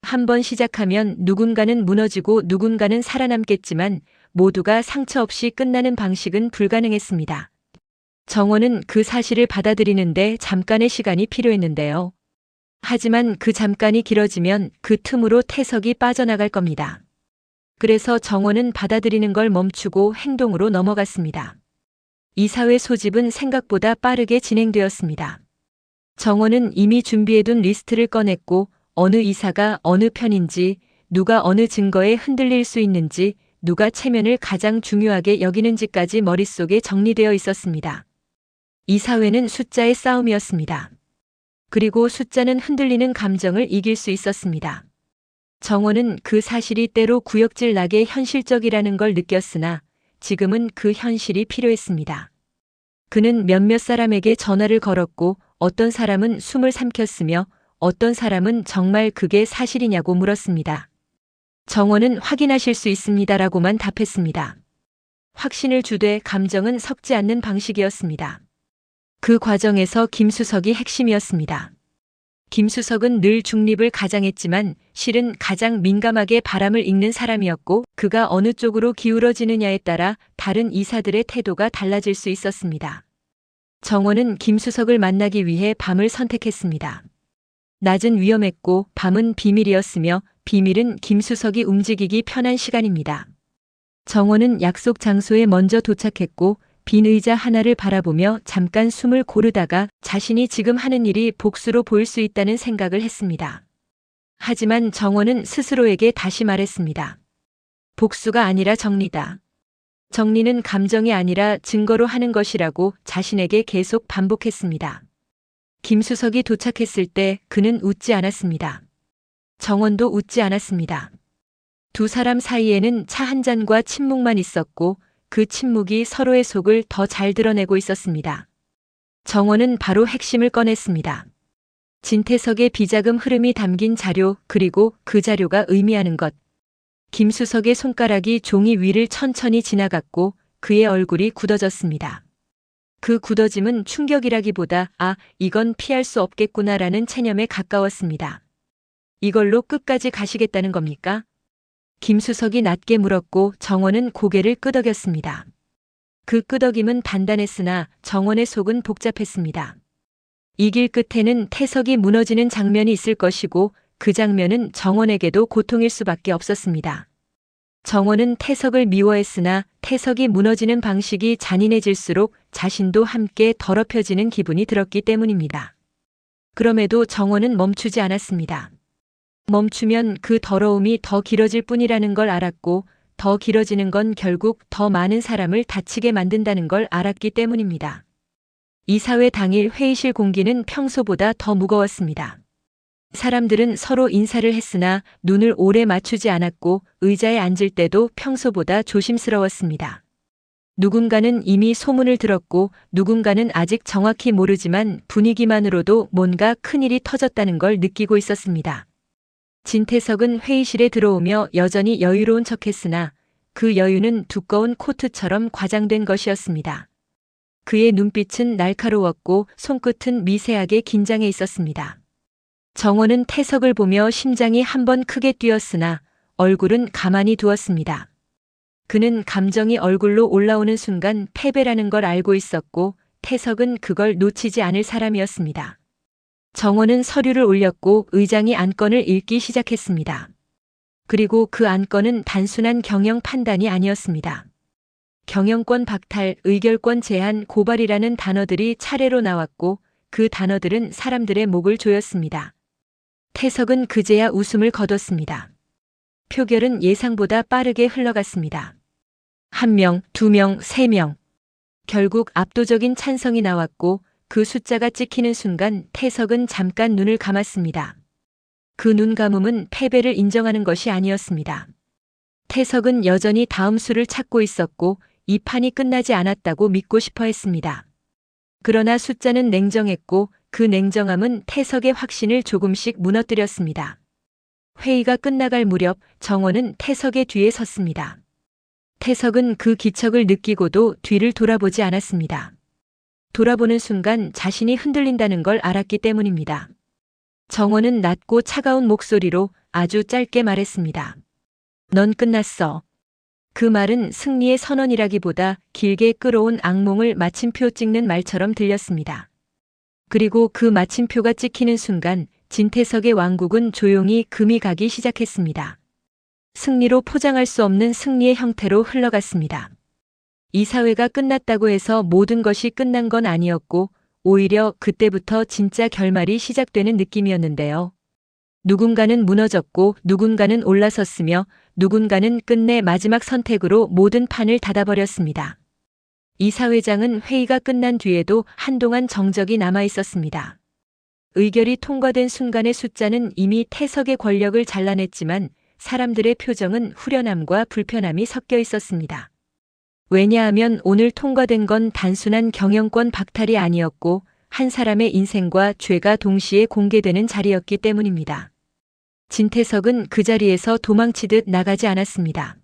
한번 시작하면 누군가는 무너지고 누군가는 살아남겠지만 모두가 상처 없이 끝나는 방식은 불가능했습니다. 정원은 그 사실을 받아들이는데 잠깐의 시간이 필요했는데요. 하지만 그 잠깐이 길어지면 그 틈으로 태석이 빠져나갈 겁니다. 그래서 정원은 받아들이는 걸 멈추고 행동으로 넘어갔습니다. 이사회 소집은 생각보다 빠르게 진행되었습니다. 정원은 이미 준비해둔 리스트를 꺼냈고 어느 이사가 어느 편인지 누가 어느 증거에 흔들릴 수 있는지, 누가 체면을 가장 중요하게 여기는지까지 머릿속에 정리되어 있었습니다. 이 사회는 숫자의 싸움이었습니다. 그리고 숫자는 흔들리는 감정을 이길 수 있었습니다. 정원은 그 사실이 때로 구역질 나게 현실적이라는 걸 느꼈으나 지금은 그 현실이 필요했습니다. 그는 몇몇 사람에게 전화를 걸었고 어떤 사람은 숨을 삼켰으며 어떤 사람은 정말 그게 사실이냐고 물었습니다. 정원은 확인하실 수 있습니다라고만 답했습니다. 확신을 주되 감정은 섞지 않는 방식이었습니다. 그 과정에서 김수석이 핵심이었습니다. 김수석은 늘 중립을 가장했지만 실은 가장 민감하게 바람을 읽는 사람이었고 그가 어느 쪽으로 기울어지느냐에 따라 다른 이사들의 태도가 달라질 수 있었습니다. 정원은 김수석을 만나기 위해 밤을 선택했습니다. 낮은 위험했고 밤은 비밀이었으며 비밀은 김수석이 움직이기 편한 시간입니다. 정원은 약속 장소에 먼저 도착했고 빈 의자 하나를 바라보며 잠깐 숨을 고르다가 자신이 지금 하는 일이 복수로 보일 수 있다는 생각을 했습니다. 하지만 정원은 스스로에게 다시 말했습니다. 복수가 아니라 정리다. 정리는 감정이 아니라 증거로 하는 것이라고 자신에게 계속 반복했습니다. 김수석이 도착했을 때 그는 웃지 않았습니다. 정원도 웃지 않았습니다. 두 사람 사이에는 차 한 잔과 침묵만 있었고 그 침묵이 서로의 속을 더 잘 드러내고 있었습니다. 정원은 바로 핵심을 꺼냈습니다. 진태석의 비자금 흐름이 담긴 자료 그리고 그 자료가 의미하는 것. 김수석의 손가락이 종이 위를 천천히 지나갔고 그의 얼굴이 굳어졌습니다. 그 굳어짐은 충격이라기보다 이건 피할 수 없겠구나라는 체념에 가까웠습니다. 이걸로 끝까지 가시겠다는 겁니까? 김수석이 낮게 물었고 정원은 고개를 끄덕였습니다. 그 끄덕임은 단단했으나 정원의 속은 복잡했습니다. 이 길 끝에는 태석이 무너지는 장면이 있을 것이고 그 장면은 정원에게도 고통일 수밖에 없었습니다. 정원은 태석을 미워했으나 태석이 무너지는 방식이 잔인해질수록 자신도 함께 더럽혀지는 기분이 들었기 때문입니다. 그럼에도 정원은 멈추지 않았습니다. 멈추면 그 더러움이 더 길어질 뿐이라는 걸 알았고 더 길어지는 건 결국 더 많은 사람을 다치게 만든다는 걸 알았기 때문입니다. 이사회 당일 회의실 공기는 평소보다 더 무거웠습니다. 사람들은 서로 인사를 했으나 눈을 오래 맞추지 않았고 의자에 앉을 때도 평소보다 조심스러웠습니다. 누군가는 이미 소문을 들었고 누군가는 아직 정확히 모르지만 분위기만으로도 뭔가 큰일이 터졌다는 걸 느끼고 있었습니다. 진태석은 회의실에 들어오며 여전히 여유로운 척했으나 그 여유는 두꺼운 코트처럼 과장된 것이었습니다. 그의 눈빛은 날카로웠고 손끝은 미세하게 긴장해 있었습니다. 정원은 태석을 보며 심장이 한번 크게 뛰었으나 얼굴은 가만히 두었습니다. 그는 감정이 얼굴로 올라오는 순간 패배라는 걸 알고 있었고 태석은 그걸 놓치지 않을 사람이었습니다. 정원은 서류를 올렸고 의장이 안건을 읽기 시작했습니다. 그리고 그 안건은 단순한 경영 판단이 아니었습니다. 경영권 박탈, 의결권 제한, 고발이라는 단어들이 차례로 나왔고 그 단어들은 사람들의 목을 조였습니다. 태석은 그제야 웃음을 거뒀습니다. 표결은 예상보다 빠르게 흘러갔습니다. 1명, 2명, 3명. 결국 압도적인 찬성이 나왔고 그 숫자가 찍히는 순간 태석은 잠깐 눈을 감았습니다. 그 눈 감음은 패배를 인정하는 것이 아니었습니다. 태석은 여전히 다음 수를 찾고 있었고 이 판이 끝나지 않았다고 믿고 싶어 했습니다. 그러나 숫자는 냉정했고 그 냉정함은 태석의 확신을 조금씩 무너뜨렸습니다. 회의가 끝나갈 무렵 정원은 태석의 뒤에 섰습니다. 태석은 그 기척을 느끼고도 뒤를 돌아보지 않았습니다. 돌아보는 순간 자신이 흔들린다는 걸 알았기 때문입니다. 정원은 낮고 차가운 목소리로 아주 짧게 말했습니다. 넌 끝났어. 그 말은 승리의 선언이라기보다 길게 끌어온 악몽을 마침표 찍는 말처럼 들렸습니다. 그리고 그 마침표가 찍히는 순간 진태석의 왕국은 조용히 금이 가기 시작했습니다. 승리로 포장할 수 없는 승리의 형태로 흘러갔습니다. 이 사회가 끝났다고 해서 모든 것이 끝난 건 아니었고 오히려 그때부터 진짜 결말이 시작되는 느낌이었는데요. 누군가는 무너졌고 누군가는 올라섰으며 누군가는 끝내 마지막 선택으로 모든 판을 닫아버렸습니다. 이사회장은 회의가 끝난 뒤에도 한동안 정적이 남아 있었습니다. 의결이 통과된 순간의 숫자는 이미 태석의 권력을 잘라냈지만 사람들의 표정은 후련함과 불편함이 섞여 있었습니다. 왜냐하면 오늘 통과된 건 단순한 경영권 박탈이 아니었고 한 사람의 인생과 죄가 동시에 공개되는 자리였기 때문입니다. 진태석은 그 자리에서 도망치듯 나가지 않았습니다.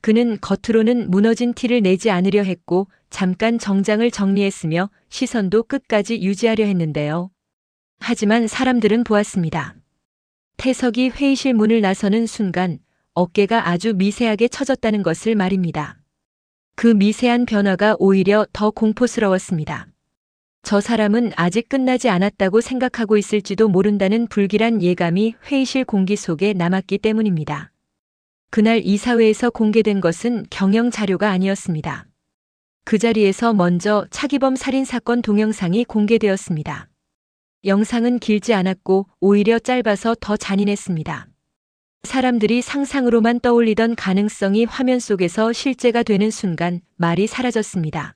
그는 겉으로는 무너진 티를 내지 않으려 했고 잠깐 정장을 정리했으며 시선도 끝까지 유지하려 했는데요. 하지만 사람들은 보았습니다. 태석이 회의실 문을 나서는 순간 어깨가 아주 미세하게 처졌다는 것을 말입니다. 그 미세한 변화가 오히려 더 공포스러웠습니다. 저 사람은 아직 끝나지 않았다고 생각하고 있을지도 모른다는 불길한 예감이 회의실 공기 속에 남았기 때문입니다. 그날 이사회에서 공개된 것은 경영 자료가 아니었습니다. 그 자리에서 먼저 차기범 살인사건 동영상이 공개되었습니다. 영상은 길지 않았고 오히려 짧아서 더 잔인했습니다. 사람들이 상상으로만 떠올리던 가능성이 화면 속에서 실제가 되는 순간 말이 사라졌습니다.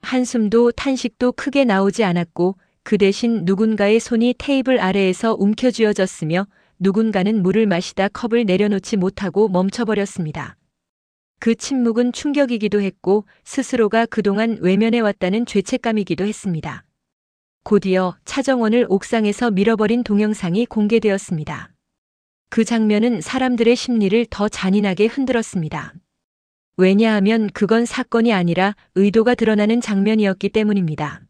한숨도 탄식도 크게 나오지 않았고 그 대신 누군가의 손이 테이블 아래에서 움켜쥐어졌으며 누군가는 물을 마시다 컵을 내려놓지 못하고 멈춰버렸습니다. 그 침묵은 충격이기도 했고 스스로가 그동안 외면해왔다는 죄책감이기도 했습니다. 곧이어 차정원을 옥상에서 밀어버린 동영상이 공개되었습니다. 그 장면은 사람들의 심리를 더 잔인하게 흔들었습니다. 왜냐하면 그건 사건이 아니라 의도가 드러나는 장면이었기 때문입니다.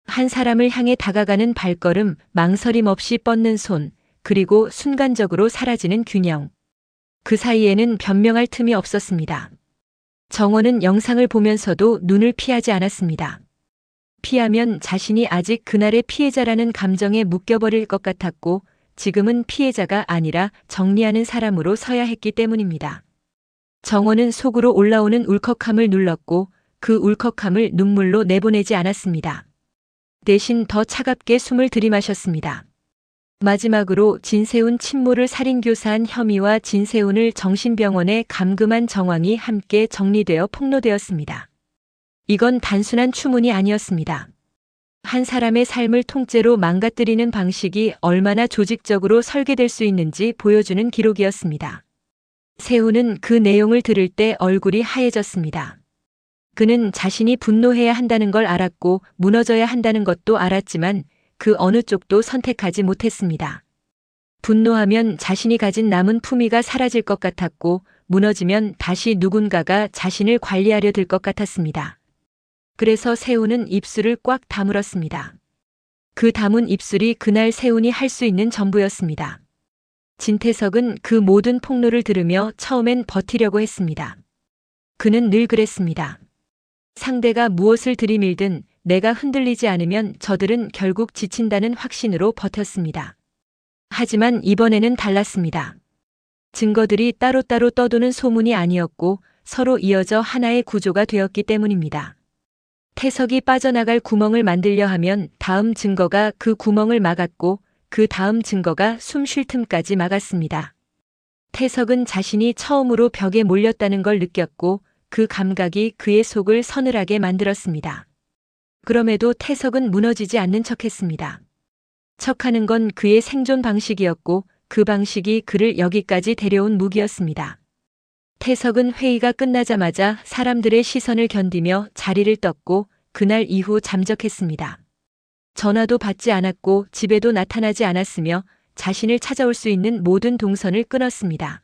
한 사람을 향해 다가가는 발걸음, 망설임 없이 뻗는 손, 그리고 순간적으로 사라지는 균형. 그 사이에는 변명할 틈이 없었습니다. 정원은 영상을 보면서도 눈을 피하지 않았습니다. 피하면 자신이 아직 그날의 피해자라는 감정에 묶여버릴 것 같았고 지금은 피해자가 아니라 정리하는 사람으로 서야 했기 때문입니다. 정원은 속으로 올라오는 울컥함을 눌렀고 그 울컥함을 눈물로 내보내지 않았습니다. 대신 더 차갑게 숨을 들이마셨습니다. 마지막으로 진세훈 친모를 살인교사한 혐의와 진세훈을 정신병원에 감금한 정황이 함께 정리되어 폭로되었습니다. 이건 단순한 추문이 아니었습니다. 한 사람의 삶을 통째로 망가뜨리는 방식이 얼마나 조직적으로 설계될 수 있는지 보여주는 기록이었습니다. 세훈은 그 내용을 들을 때 얼굴이 하얘졌습니다. 그는 자신이 분노해야 한다는 걸 알았고 무너져야 한다는 것도 알았지만 그 어느 쪽도 선택하지 못했습니다. 분노하면 자신이 가진 남은 품위가 사라질 것 같았고 무너지면 다시 누군가가 자신을 관리하려 들 것 같았습니다. 그래서 세훈은 입술을 꽉 다물었습니다. 그 다문 입술이 그날 세훈이 할 수 있는 전부였습니다. 진태석은 그 모든 폭로를 들으며 처음엔 버티려고 했습니다. 그는 늘 그랬습니다. 상대가 무엇을 들이밀든 내가 흔들리지 않으면 저들은 결국 지친다는 확신으로 버텼습니다. 하지만 이번에는 달랐습니다. 증거들이 따로따로 떠도는 소문이 아니었고 서로 이어져 하나의 구조가 되었기 때문입니다. 태석이 빠져나갈 구멍을 만들려 하면 다음 증거가 그 구멍을 막았고 그 다음 증거가 숨 쉴 틈까지 막았습니다. 태석은 자신이 처음으로 벽에 몰렸다는 걸 느꼈고 그 감각이 그의 속을 서늘하게 만들었습니다. 그럼에도 태석은 무너지지 않는 척했습니다. 척하는 건 그의 생존 방식이었고 그 방식이 그를 여기까지 데려온 무기였습니다. 태석은 회의가 끝나자마자 사람들의 시선을 견디며 자리를 떴고 그날 이후 잠적했습니다. 전화도 받지 않았고 집에도 나타나지 않았으며 자신을 찾아올 수 있는 모든 동선을 끊었습니다.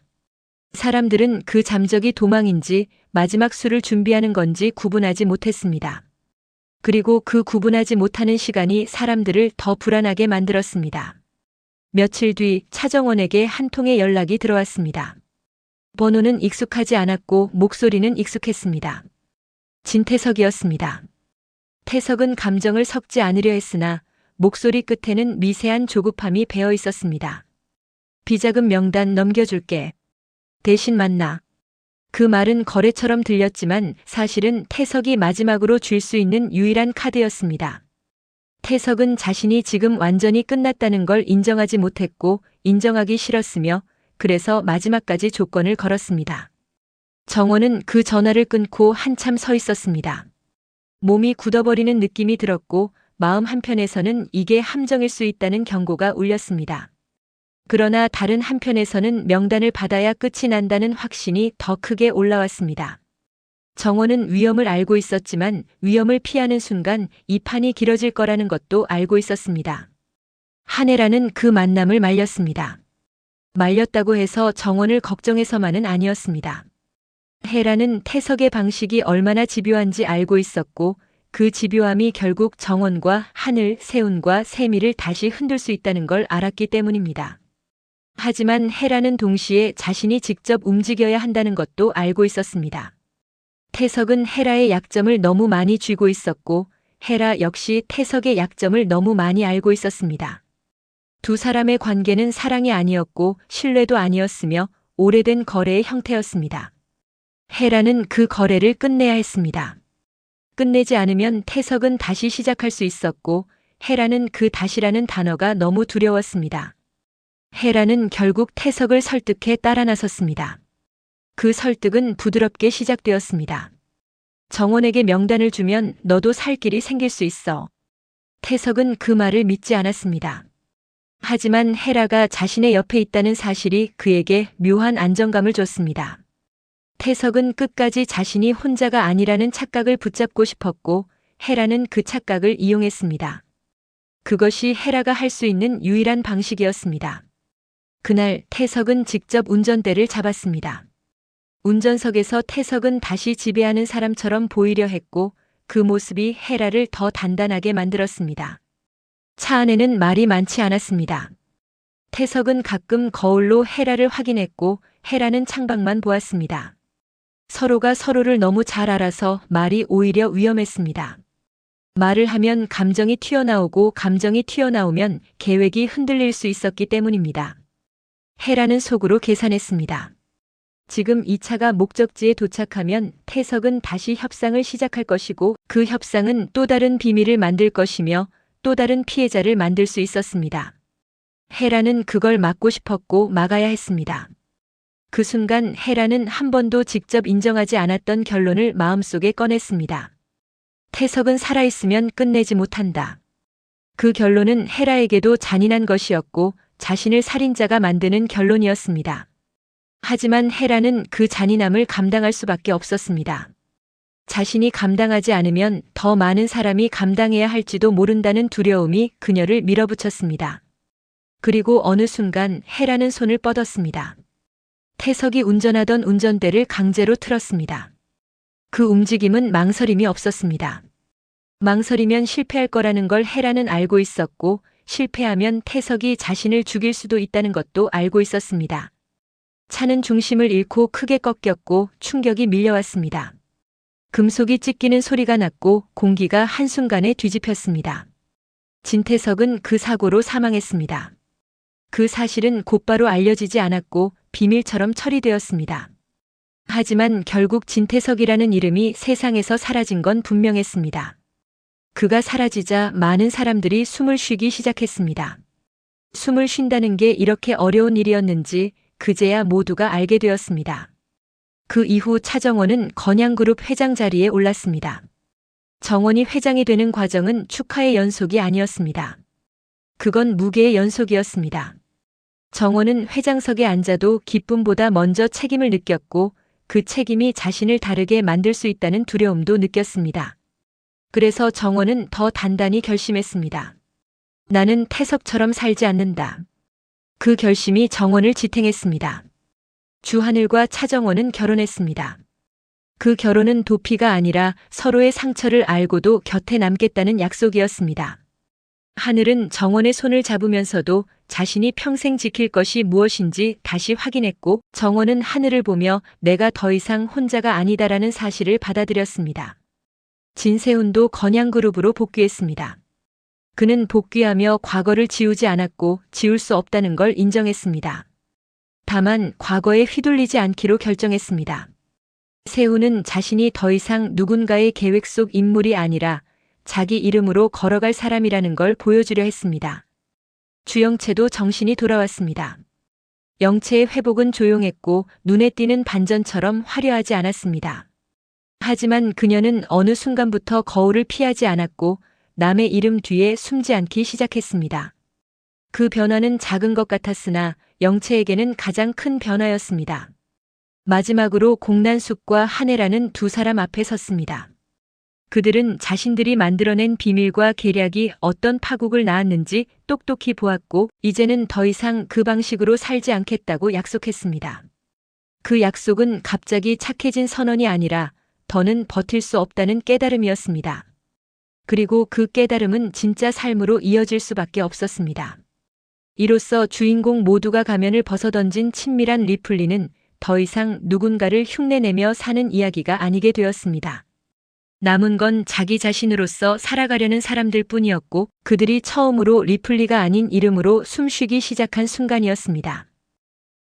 사람들은 그 잠적이 도망인지 마지막 수를 준비하는 건지 구분하지 못했습니다. 그리고 그 구분하지 못하는 시간이 사람들을 더 불안하게 만들었습니다. 며칠 뒤 차정원에게 한 통의 연락이 들어왔습니다. 번호는 익숙하지 않았고 목소리는 익숙했습니다. 진태석이었습니다. 태석은 감정을 섞지 않으려 했으나 목소리 끝에는 미세한 조급함이 배어 있었습니다. 비자금 명단 넘겨줄게. 대신 만나. 그 말은 거래처럼 들렸지만 사실은 태석이 마지막으로 줄 수 있는 유일한 카드였습니다. 태석은 자신이 지금 완전히 끝났다는 걸 인정하지 못했고 인정하기 싫었으며 그래서 마지막까지 조건을 걸었습니다. 정원은 그 전화를 끊고 한참 서 있었습니다. 몸이 굳어버리는 느낌이 들었고 마음 한편에서는 이게 함정일 수 있다는 경고가 울렸습니다. 그러나 다른 한편에서는 명단을 받아야 끝이 난다는 확신이 더 크게 올라왔습니다. 정원은 위험을 알고 있었지만 위험을 피하는 순간 이 판이 길어질 거라는 것도 알고 있었습니다. 한혜라는 그 만남을 말렸습니다. 말렸다고 해서 정원을 걱정해서만은 아니었습니다. 혜라는 태석의 방식이 얼마나 집요한지 알고 있었고 그 집요함이 결국 정원과 하늘, 세운과 세미를 다시 흔들 수 있다는 걸 알았기 때문입니다. 하지만 혜라는 동시에 자신이 직접 움직여야 한다는 것도 알고 있었습니다. 태석은 혜라의 약점을 너무 많이 쥐고 있었고 혜라 역시 태석의 약점을 너무 많이 알고 있었습니다. 두 사람의 관계는 사랑이 아니었고 신뢰도 아니었으며 오래된 거래의 형태였습니다. 혜라는 그 거래를 끝내야 했습니다. 끝내지 않으면 태석은 다시 시작할 수 있었고 혜라는 그 다시라는 단어가 너무 두려웠습니다. 혜라는 결국 태석을 설득해 따라 나섰습니다. 그 설득은 부드럽게 시작되었습니다. 정원에게 명단을 주면 너도 살 길이 생길 수 있어. 태석은 그 말을 믿지 않았습니다. 하지만 혜라가 자신의 옆에 있다는 사실이 그에게 묘한 안정감을 줬습니다. 태석은 끝까지 자신이 혼자가 아니라는 착각을 붙잡고 싶었고 혜라는 그 착각을 이용했습니다. 그것이 혜라가 할 수 있는 유일한 방식이었습니다. 그날 태석은 직접 운전대를 잡았습니다. 운전석에서 태석은 다시 지배하는 사람처럼 보이려 했고 그 모습이 혜라를 더 단단하게 만들었습니다. 차 안에는 말이 많지 않았습니다. 태석은 가끔 거울로 혜라를 확인했고 혜라는 창밖만 보았습니다. 서로가 서로를 너무 잘 알아서 말이 오히려 위험했습니다. 말을 하면 감정이 튀어나오고 감정이 튀어나오면 계획이 흔들릴 수 있었기 때문입니다. 혜라는 속으로 계산했습니다. 지금 이 차가 목적지에 도착하면 태석은 다시 협상을 시작할 것이고 그 협상은 또 다른 비밀을 만들 것이며 또 다른 피해자를 만들 수 있었습니다. 혜라는 그걸 막고 싶었고 막아야 했습니다. 그 순간 혜라는 한 번도 직접 인정하지 않았던 결론을 마음속에 꺼냈습니다. 태석은 살아있으면 끝내지 못한다. 그 결론은 혜라에게도 잔인한 것이었고 자신을 살인자가 만드는 결론이었습니다. 하지만 혜라는 그 잔인함을 감당할 수밖에 없었습니다. 자신이 감당하지 않으면 더 많은 사람이 감당해야 할지도 모른다는 두려움이 그녀를 밀어붙였습니다. 그리고 어느 순간 혜라는 손을 뻗었습니다. 태석이 운전하던 운전대를 강제로 틀었습니다. 그 움직임은 망설임이 없었습니다. 망설이면 실패할 거라는 걸 혜라는 알고 있었고 실패하면 태석이 자신을 죽일 수도 있다는 것도 알고 있었습니다. 차는 중심을 잃고 크게 꺾였고 충격이 밀려왔습니다. 금속이 찢기는 소리가 났고 공기가 한순간에 뒤집혔습니다. 진태석은 그 사고로 사망했습니다. 그 사실은 곧바로 알려지지 않았고 비밀처럼 처리되었습니다. 하지만 결국 진태석이라는 이름이 세상에서 사라진 건 분명했습니다. 그가 사라지자 많은 사람들이 숨을 쉬기 시작했습니다. 숨을 쉰다는 게 이렇게 어려운 일이었는지 그제야 모두가 알게 되었습니다. 그 이후 차정원은 건양그룹 회장 자리에 올랐습니다. 정원이 회장이 되는 과정은 축하의 연속이 아니었습니다. 그건 무게의 연속이었습니다. 정원은 회장석에 앉아도 기쁨보다 먼저 책임을 느꼈고 그 책임이 자신을 다르게 만들 수 있다는 두려움도 느꼈습니다. 그래서 정원은 더 단단히 결심했습니다. 나는 태석처럼 살지 않는다. 그 결심이 정원을 지탱했습니다. 주하늘과 차정원은 결혼했습니다. 그 결혼은 도피가 아니라 서로의 상처를 알고도 곁에 남겠다는 약속이었습니다. 하늘은 정원의 손을 잡으면서도 자신이 평생 지킬 것이 무엇인지 다시 확인했고 정원은 하늘을 보며 내가 더 이상 혼자가 아니다라는 사실을 받아들였습니다. 진세훈도 건양그룹으로 복귀했습니다. 그는 복귀하며 과거를 지우지 않았고 지울 수 없다는 걸 인정했습니다. 다만 과거에 휘둘리지 않기로 결정했습니다. 세훈은 자신이 더 이상 누군가의 계획 속 인물이 아니라 자기 이름으로 걸어갈 사람이라는 걸 보여주려 했습니다. 주영채도 정신이 돌아왔습니다. 영채의 회복은 조용했고 눈에 띄는 반전처럼 화려하지 않았습니다. 하지만 그녀는 어느 순간부터 거울을 피하지 않았고 남의 이름 뒤에 숨지 않기 시작했습니다. 그 변화는 작은 것 같았으나 영채에게는 가장 큰 변화였습니다. 마지막으로 공난숙과 한혜라는 두 사람 앞에 섰습니다. 그들은 자신들이 만들어낸 비밀과 계략이 어떤 파국을 낳았는지 똑똑히 보았고 이제는 더 이상 그 방식으로 살지 않겠다고 약속했습니다. 그 약속은 갑자기 착해진 선언이 아니라 더는 버틸 수 없다는 깨달음이었습니다. 그리고 그 깨달음은 진짜 삶으로 이어질 수밖에 없었습니다. 이로써 주인공 모두가 가면을 벗어던진 친밀한 리플리는 더 이상 누군가를 흉내내며 사는 이야기가 아니게 되었습니다. 남은 건 자기 자신으로서 살아가려는 사람들 뿐이었고 그들이 처음으로 리플리가 아닌 이름으로 숨쉬기 시작한 순간이었습니다.